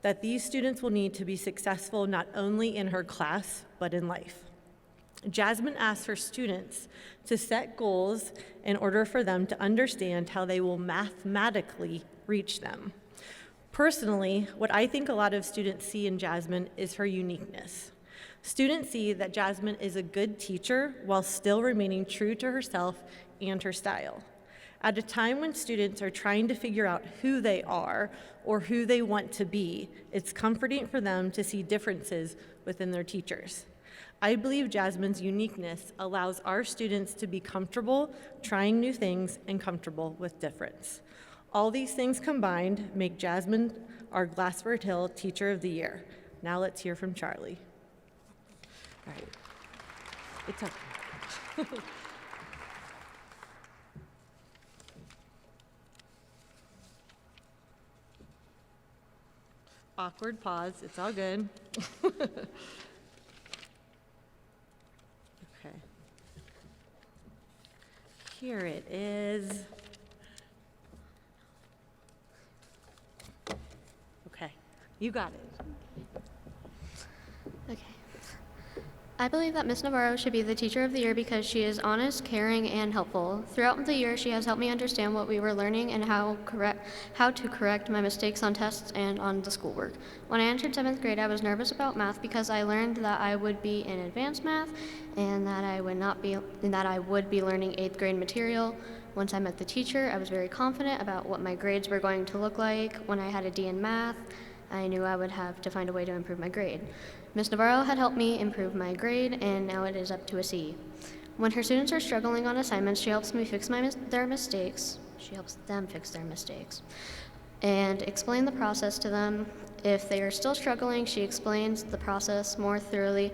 that these students will need to be successful not only in her class, but in life. Jasmine asks her students to set goals in order for them to understand how they will mathematically reach them. Personally, what I think a lot of students see in Jasmine is her uniqueness. Students see that Jasmine is a good teacher while still remaining true to herself and her style. At a time when students are trying to figure out who they are or who they want to be, it's comforting for them to see differences within their teachers. I believe Jasmine's uniqueness allows our students to be comfortable trying new things and comfortable with difference. All these things combined make Jasmine our Glassford Hill Teacher of the Year. Now let's hear from Charley. All right, it's okay. Awkward pause, it's all good. Okay. Here it is. Okay, you got it. Okay. I believe that Miss Navarro should be the teacher of the year because she is honest, caring, and helpful. Throughout the year, she has helped me understand what we were learning and how to correct my mistakes on tests and on the schoolwork. When I entered 7th grade, I was nervous about math because I learned that I would be in advanced math and that I would be learning 8th grade material. Once I met the teacher, I was very confident about what my grades were going to look like. When I had a D in math, I knew I would have to find a way to improve my grade. Ms. Navarro had helped me improve my grade, and now it is up to a C. When her students are struggling on assignments, she helps me fix their mistakes. She helps them fix their mistakes and explain the process to them. If they are still struggling, she explains the process more thoroughly.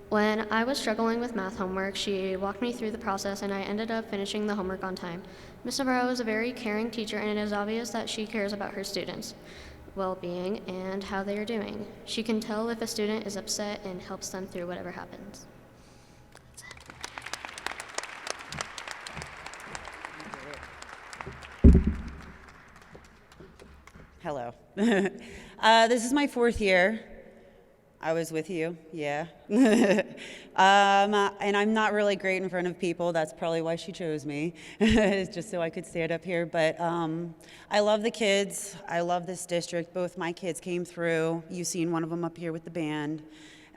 When I was struggling with math homework, she walked me through the process, and I ended up finishing the homework on time. Ms. Navarro is a very caring teacher, and it is obvious that she cares about her students' well-being and how they are doing. She can tell if a student is upset and helps them through whatever happens. Hello. This is my 4th year. I was with you, yeah. And I'm not really great in front of people. That's probably why she chose me, just so I could stand up here. But I love the kids. I love this district. Both my kids came through. You've seen one of them up here with the band.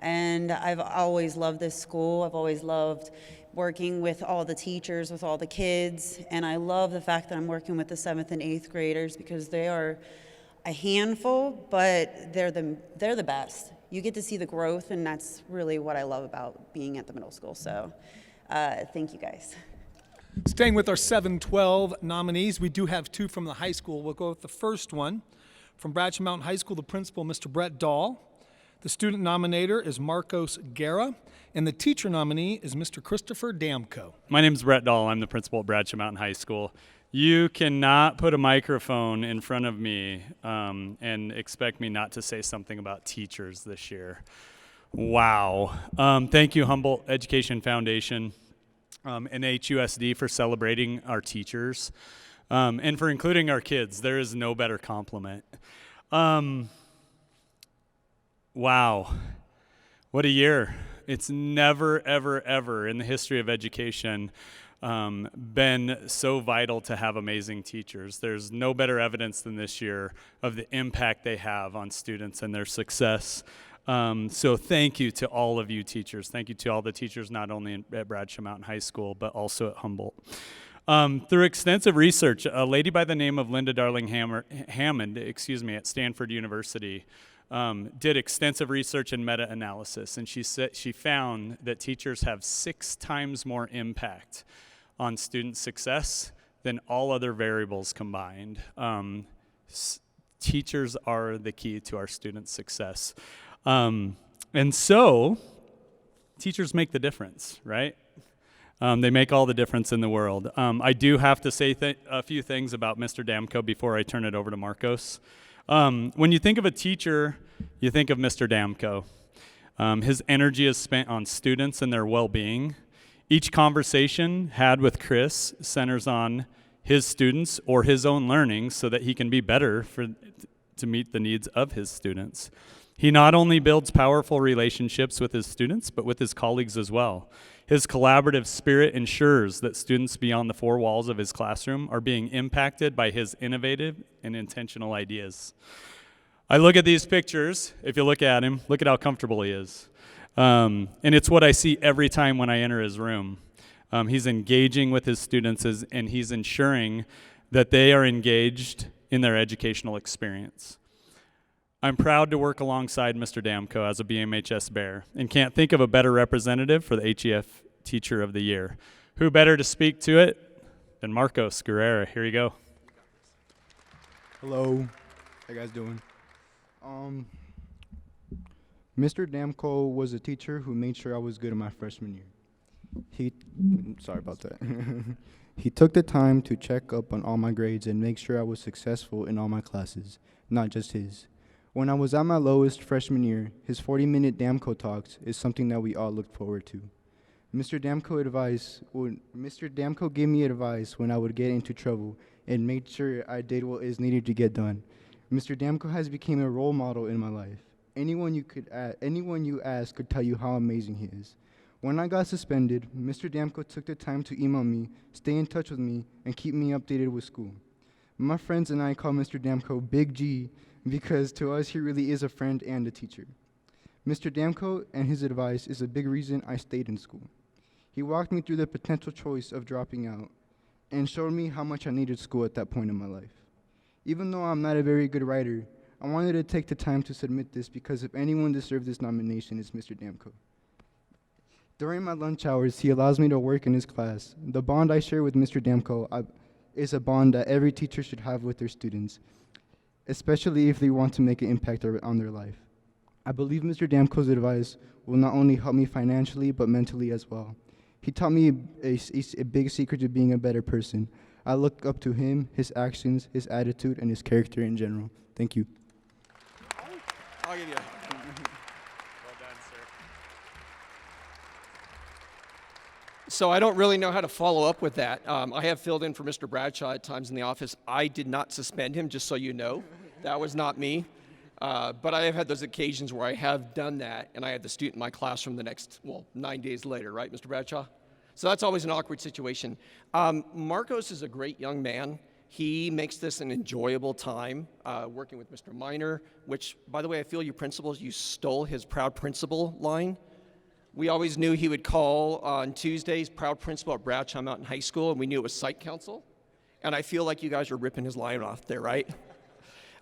And I've always loved this school. I've always loved working with all the teachers, with all the kids. And I love the fact that I'm working with the 7th and 8th graders because they are a handful, but they're the best. You get to see the growth, and that's really what I love about being at the middle school. So thank you guys. Staying with our 7-12 nominees, we do have 2 from the high school. We'll go with the first one. From Bradsham Mountain High School, the principal, Mr. Brett DAHL. The student nominator is Marcos GUERRA, and the teacher nominee is Mr. Christopher Damko. My name is Brett DAHL. I'm the principal at Bradsham Mountain High School. You cannot put a microphone in front of me and expect me not to say something about teachers this year. Wow. Thank you, Humboldt Education Foundation and HUSD for celebrating our teachers and for including our kids. There is no better compliment. Wow. What a year. It's never, ever, ever in the history of education been so vital to have amazing teachers. There's no better evidence than this year of the impact they have on students and their success. So thank you to all of you teachers. Thank you to all the teachers, not only at Bradsham Mountain High School, but also at Humboldt. Through extensive research, a lady by the name of Linda Darling Hammond, at Stanford University, did extensive research and meta-analysis, and she found that teachers have 6 times more impact on student success than all other variables combined. Teachers are the key to our students' success. And so, teachers make the difference, right? They make all the difference in the world. I do have to say a few things about Mr. Damko before I turn it over to Marcos. When you think of a teacher, you think of Mr. Damko. His energy is spent on students and their well-being. Each conversation had with Chris centers on his students or his own learning so that he can be better to meet the needs of his students. He not only builds powerful relationships with his students, but with his colleagues as well. His collaborative spirit ensures that students beyond the 4 walls of his classroom are being impacted by his innovative and intentional ideas. I look at these pictures. If you look at him, look at how comfortable he is. And it's what I see every time when I enter his room. He's engaging with his students and he's ensuring that they are engaged in their educational experience. I'm proud to work alongside Mr. Damko as a BMHS Bear and can't think of a better representative for the HEF Teacher of the Year. Who better to speak to it than Marcos GUERRA? Here you go. Hello. How you guys doing? Mr. Damko was a teacher who made sure I was good in my freshman year. Sorry about that. He took the time to check up on all my grades and make sure I was successful in all my classes, not just his. When I was at my lowest freshman year, his 40-minute Damko talks is something that we all looked forward to. Mr. Damko gave me advice when I would get into trouble and made sure I did what is needed to get done. Mr. Damko has become a role model in my life. Anyone you ask could tell you how amazing he is. When I got suspended, Mr. Damko took the time to email me, stay in touch with me, and keep me updated with school. My friends and I call Mr. Damko Big G because to us he really is a friend and a teacher. Mr. Damko and his advice is a big reason I stayed in school. He walked me through the potential choice of dropping out and showed me how much I needed school at that point in my life. Even though I'm not a very good writer, I wanted to take the time to submit this because if anyone deserved this nomination, it's Mr. Damko. During my lunch hours, he allows me to work in his class. The bond I share with Mr. Damko is a bond that every teacher should have with their students, especially if they want to make an impact on their life. I believe Mr. Damko's advice will not only help me financially, but mentally as well. He taught me a big secret to being a better person. I look up to him, his actions, his attitude, and his character in general. Thank you. I'll give you a hug. Well done, sir. So I don't really know how to follow up with that. I have filled in for Mr. Bradshaw at times in the office. I did not suspend him, just so you know. That was not me. But I have had those occasions where I have done that, and I had the student in my classroom the next, 9 days later, right, Mr. Bradshaw? So that's always an awkward situation. Marcos is a great young man. He makes this an enjoyable time working with Mr. Minor, which, by the way, I feel you principals, you stole his proud principal line. We always knew he would call on Tuesdays, proud principal at Bradshaw Mountain High School, and we knew it was site council. And I feel like you guys are ripping his line off there, right?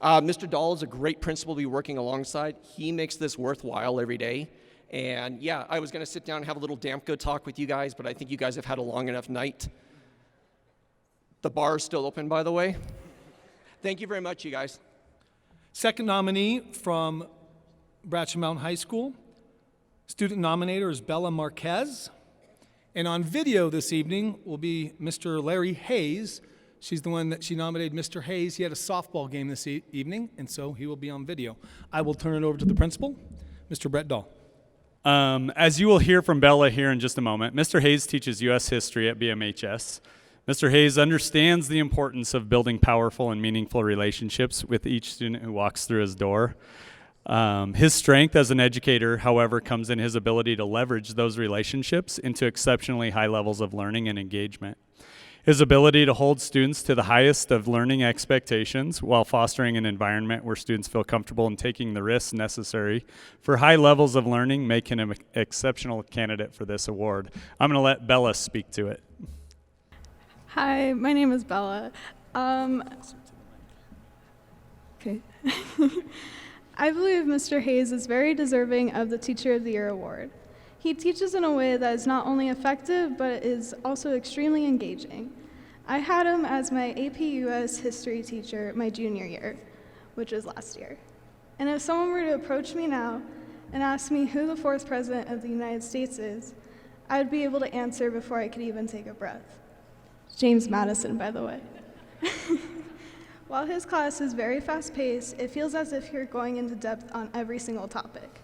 Mr. DAHL is a great principal to be working alongside. He makes this worthwhile every day. And yeah, I was going to sit down and have a little Damko talk with you guys, but I think you guys have had a long enough night. The bar is still open, by the way. Thank you very much, you guys. Second nominee from Bradshaw Mountain High School. Student nominator is Bella Marquez. And on video this evening will be Mr. Larry Hayes. She's the one that she nominated Mr. Hayes. He had a softball game this evening, and so he will be on video. I will turn it over to the principal, Mr. Brett Dahl. As you will hear from Bella here in just a moment, Mr. Hayes teaches U.S. history at BMHS. Mr. Hayes understands the importance of building powerful and meaningful relationships with each student who walks through his door. His strength as an educator, however, comes in his ability to leverage those relationships into exceptionally high levels of learning and engagement. His ability to hold students to the highest of learning expectations while fostering an environment where students feel comfortable in taking the risks necessary for high levels of learning make him an exceptional candidate for this award. I'm going to let Bella speak to it. Hi, my name is Bella. Okay. I believe Mr. Hayes is very deserving of the Teacher of the Year award. He teaches in a way that is not only effective, but is also extremely engaging. I had him as my AP US history teacher my junior year, which was last year. And if someone were to approach me now and ask me who the 4th President of the United States is, I would be able to answer before I could even take a breath. James Madison, by the way. While his class is very fast-paced, it feels as if you're going into depth on every single topic.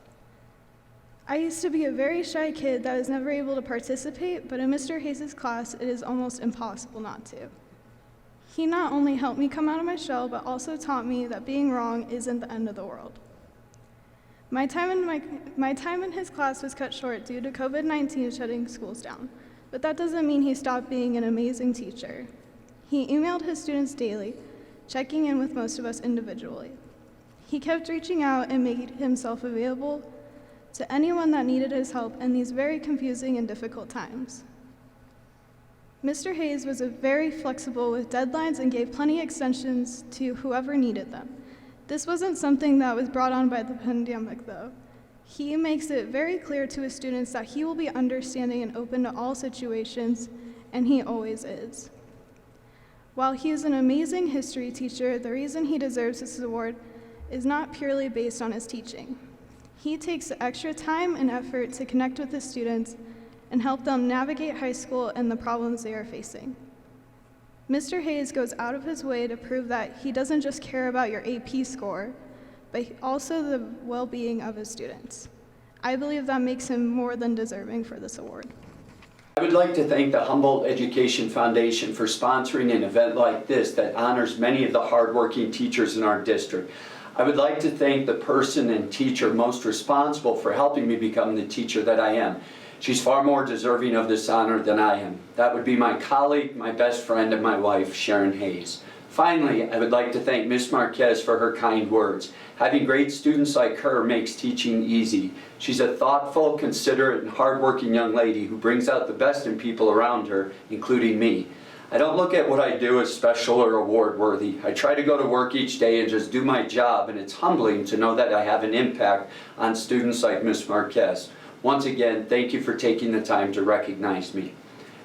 I used to be a very shy kid that was never able to participate, but in Mr. Hayes' class, it is almost impossible not to. He not only helped me come out of my shell, but also taught me that being wrong isn't the end of the world. My time in his class was cut short due to COVID-19 shutting schools down, but that doesn't mean he stopped being an amazing teacher. He emailed his students daily, checking in with most of us individually. He kept reaching out and made himself available to anyone that needed his help in these very confusing and difficult times. Mr. Hayes was very flexible with deadlines and gave plenty of extensions to whoever needed them. This wasn't something that was brought on by the pandemic, though. He makes it very clear to his students that he will be understanding and open to all situations, and he always is. While he is an amazing history teacher, the reason he deserves this award is not purely based on his teaching. He takes the extra time and effort to connect with his students and help them navigate high school and the problems they are facing. Mr. Hayes goes out of his way to prove that he doesn't just care about your AP score, but also the well-being of his students. I believe that makes him more than deserving for this award. I would like to thank the Humboldt Education Foundation for sponsoring an event like this that honors many of the hardworking teachers in our district. I would like to thank the person and teacher most responsible for helping me become the teacher that I am. She's far more deserving of this honor than I am. That would be my colleague, my best friend, and my wife, Sharon Hayes. Finally, I would like to thank Ms. Marquez for her kind words. Having great students like her makes teaching easy. She's a thoughtful, considerate, and hardworking young lady who brings out the best in people around her, including me. I don't look at what I do as special or award-worthy. I try to go to work each day and just do my job, and it's humbling to know that I have an impact on students like Ms. Marquez. Once again, thank you for taking the time to recognize me.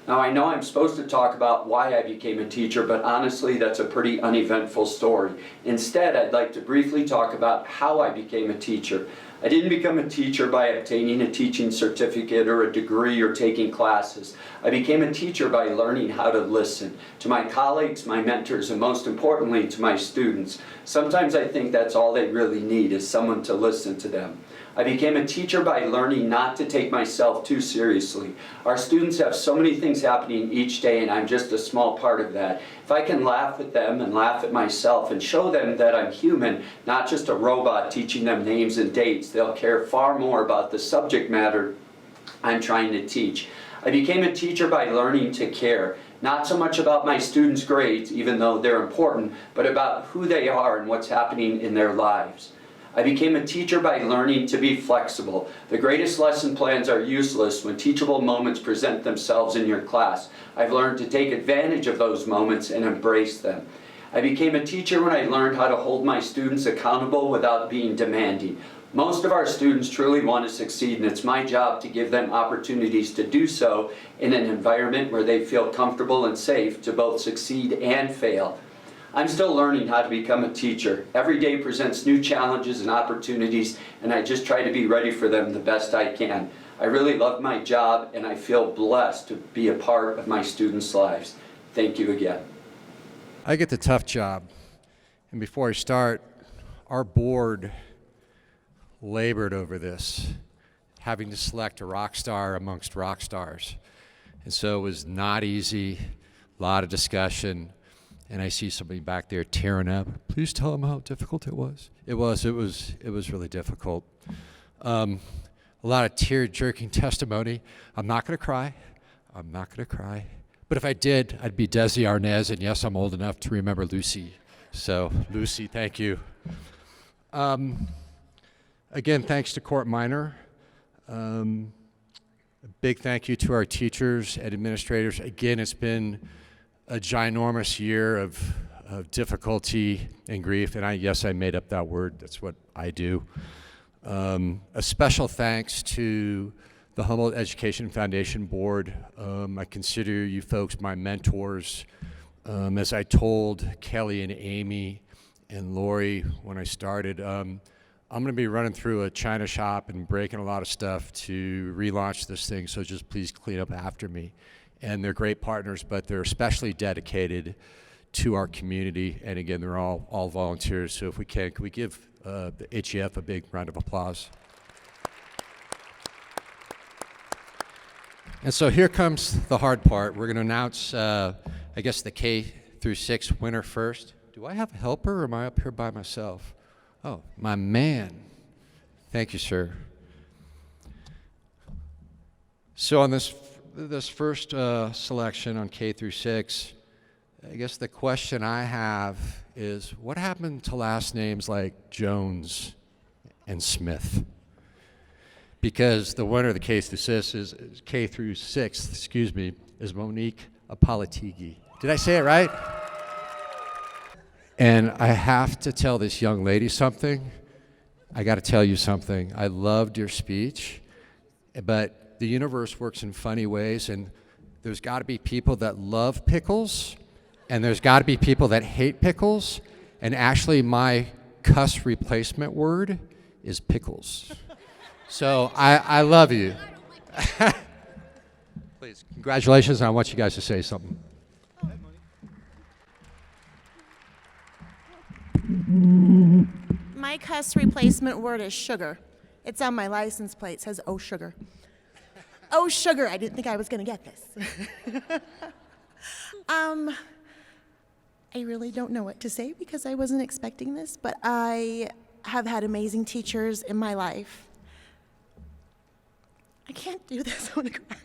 Now, I know I'm supposed to talk about why I became a teacher, but honestly, that's a pretty uneventful story. Instead, I'd like to briefly talk about how I became a teacher. I didn't become a teacher by obtaining a teaching certificate or a degree or taking classes. I became a teacher by learning how to listen to my colleagues, my mentors, and most importantly, to my students. Sometimes I think that's all they really need is someone to listen to them. I became a teacher by learning not to take myself too seriously. Our students have so many things happening each day, and I'm just a small part of that. If I can laugh at them and laugh at myself and show them that I'm human, not just a robot teaching them names and dates, they'll care far more about the subject matter I'm trying to teach. I became a teacher by learning to care. Not so much about my students' grades, even though they're important, but about who they are and what's happening in their lives. I became a teacher by learning to be flexible. The greatest lesson plans are useless when teachable moments present themselves in your class. I've learned to take advantage of those moments and embrace them. I became a teacher when I learned how to hold my students accountable without being demanding. Most of our students truly want to succeed, and it's my job to give them opportunities to do so in an environment where they feel comfortable and safe to both succeed and fail. I'm still learning how to become a teacher. Every day presents new challenges and opportunities, and I just try to be ready for them the best I can. I really love my job, and I feel blessed to be a part of my students' lives. Thank you again. I get the tough job. And before I start, our board labored over this, having to select a rock star amongst rock stars. And so it was not easy, a lot of discussion. And I see somebody back there tearing up. Please tell them how difficult it was. It was really difficult. A lot of tear-jerking testimony. I'm not going to cry. I'm not going to cry. But if I did, I'd be Desi Arnaz, and yes, I'm old enough to remember Lucy. So, Lucy, thank you. Again, thanks to Court Minor. A big thank you to our teachers and administrators. Again, it's been a ginormous year of difficulty and grief, and yes, I made up that word. That's what I do. A special thanks to the Humboldt Education Foundation Board. I consider you folks my mentors. As I told Kelly and Amy and Lori when I started, I'm going to be running through a china shop and breaking a lot of stuff to relaunch this thing, so just please clean up after me. And they're great partners, but they're especially dedicated to our community. And again, they're all volunteers. So if we can we give the HEF a big round of applause? And so here comes the hard part. We're going to announce, I guess, the K through 6 winner first. Do I have a helper, or am I up here by myself? Oh, my man. Thank you, sir. So on this first selection on K through 6, I guess the question I have is, what happened to last names like Jones and Smith? Because the winner of the K through 6 is Monique Apolitigi. Did I say it right? And I have to tell this young lady something. I got to tell you something. I loved your speech, but the universe works in funny ways, and there's got to be people that love pickles, and there's got to be people that hate pickles, and actually my cuss replacement word is pickles. So I love you. Please, congratulations, and I want you guys to say something. My cuss replacement word is sugar. It's on my license plate. It says, "Oh, sugar." Oh, sugar, I didn't think I was going to get this. I really don't know what to say because I wasn't expecting this, but I have had amazing teachers in my life. I can't do this, I want to cry.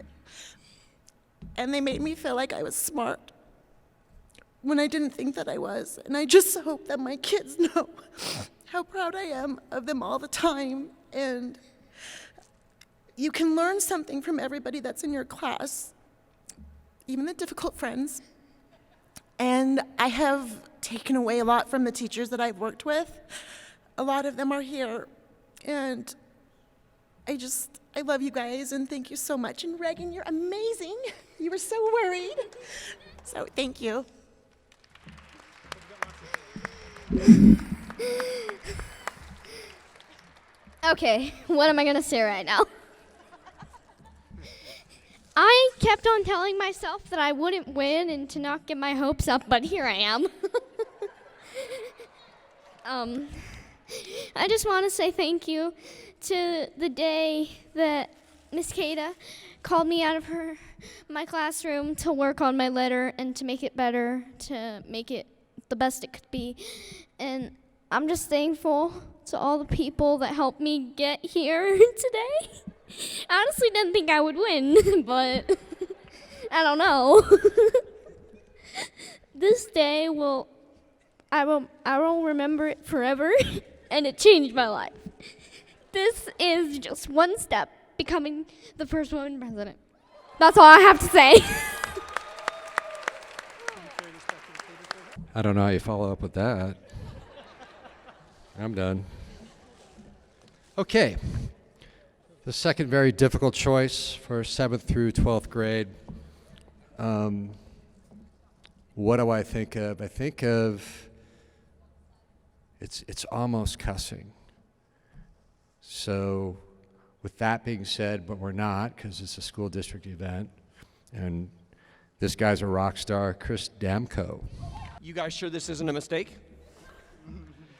And they made me feel like I was smart when I didn't think that I was. And I just hope that my kids know how proud I am of them all the time. And you can learn something from everybody that's in your class, even the difficult friends. And I have taken away a lot from the teachers that I've worked with. A lot of them are here. And I love you guys, and thank you so much. And Reagan, you're amazing. You were so worried. So thank you. Okay, what am I gonna say right now? I kept on telling myself that I wouldn't win and to not get my hopes up, but here I am. I just want to say thank you to the day that Miss Kada called me out of my classroom to work on my letter and to make it better, to make it the best it could be. And I'm just thankful to all the people that helped me get here today. I honestly didn't think I would win, but I don't know. This day I will remember it forever, and it changed my life. This is just one step becoming the first woman president. That's all I have to say. I don't know how you follow up with that. I'm done. Okay. The second very difficult choice for 7th through 12th grade. What do I think of? I think of it's almost cussing. So with that being said, but we're not, because it's a school district event, and this guy's a rock star, Chris Damko. You guys sure this isn't a mistake?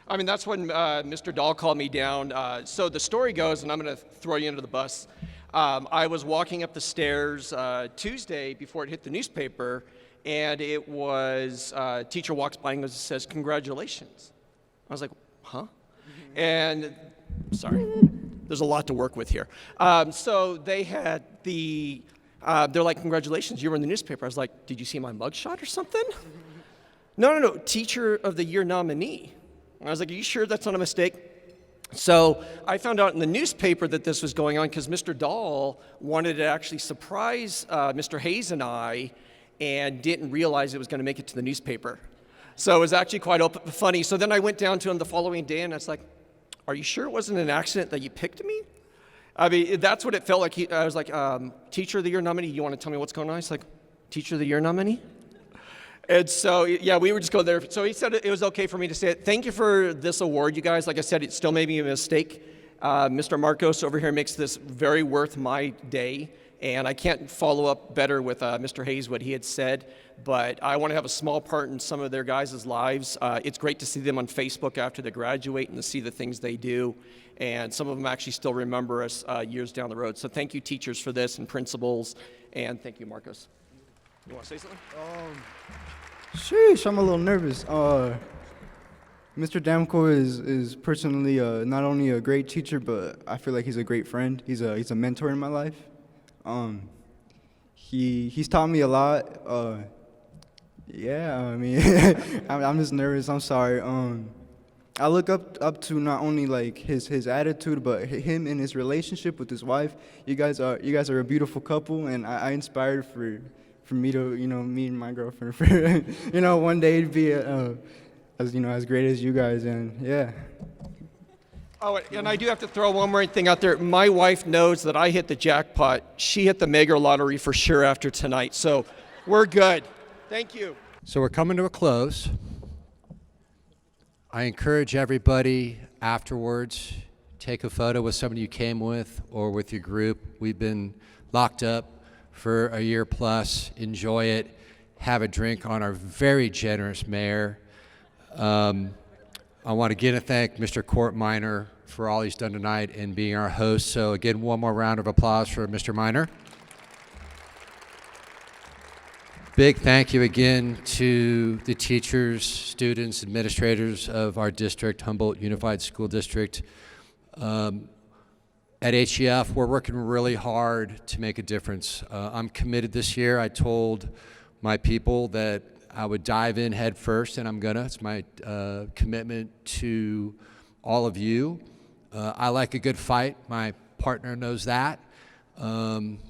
I mean, that's when Mr. Dahl called me down. So the story goes, and I'm going to throw you under the bus. I was walking up the stairs Tuesday before it hit the newspaper, and it was, a teacher walks by and says, "Congratulations." I was like, huh? And, sorry, there's a lot to work with here. So they had they're like, "Congratulations, you were in the newspaper." I was like, "Did you see my mugshot or something?" No, Teacher of the Year nominee. I was like, "Are you sure that's not a mistake?" So I found out in the newspaper that this was going on because Mr. Dahl wanted to actually surprise Mr. Hayes and I, and didn't realize it was going to make it to the newspaper. So it was actually quite funny. So then I went down to him the following day, and I was like, "Are you sure it wasn't an accident that you picked me?" I mean, that's what it felt like. I was like, "Teacher of the Year nominee, you want to tell me what's going on?" He's like, "Teacher of the Year nominee?" And so, yeah, we were just going there. So he said it was okay for me to say it. Thank you for this award, you guys. Like I said, it still may be a mistake. Mr. Marcos over here makes this very worth my day. And I can't follow up better with Mr. Hayes, what he had said. But I want to have a small part in some of their guys' lives. It's great to see them on Facebook after they graduate and to see the things they do. And some of them actually still remember us years down the road. So thank you, teachers, for this, and principals. And thank you, Marcos. You want to say something? Sheesh, I'm a little nervous. Mr. Damko is personally not only a great teacher, but I feel like he's a great friend. He's a mentor in my life. He's taught me a lot. Yeah, I mean, I'm just nervous. I'm sorry. I look up to not only like his attitude, but him and his relationship with his wife. You guys are a beautiful couple, and I inspired for me to, me and my girlfriend, for, one day to be as great as you guys, and yeah. Oh, and I do have to throw one more thing out there. My wife knows that I hit the jackpot. She hit the mega lottery for sure after tonight, so we're good. Thank you. So we're coming to a close. I encourage everybody afterwards, take a photo with somebody you came with or with your group. We've been locked up for a year plus. Enjoy it. Have a drink on our very generous mayor. I want again to thank Mr. Court Minor for all he's done tonight and being our host. So again, one more round of applause for Mr. Minor. Big thank you again to the teachers, students, administrators of our district, Humboldt Unified School District. At HEF, we're working really hard to make a difference. I'm committed this year. I told my people that I would dive in head first, and I'm gonna. It's my commitment to all of you. I like a good fight. My partner knows that.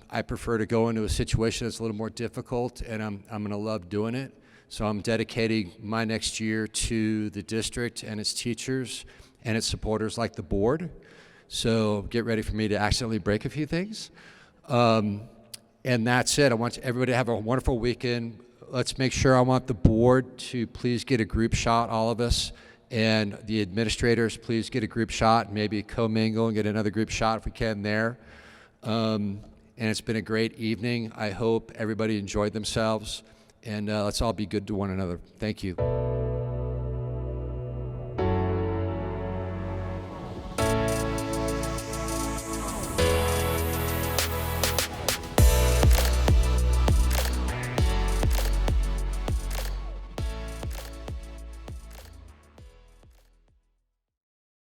I prefer to go into a situation that's a little more difficult, and I'm gonna love doing it. So I'm dedicating my next year to the district and its teachers and its supporters like the board. So get ready for me to accidentally break a few things. And that's it. I want everybody to have a wonderful weekend. Let's make sure, I want the board to please get a group shot, all of us, and the administrators, please get a group shot, maybe commingle and get another group shot if we can there. And it's been a great evening. I hope everybody enjoyed themselves, and let's all be good to one another. Thank you.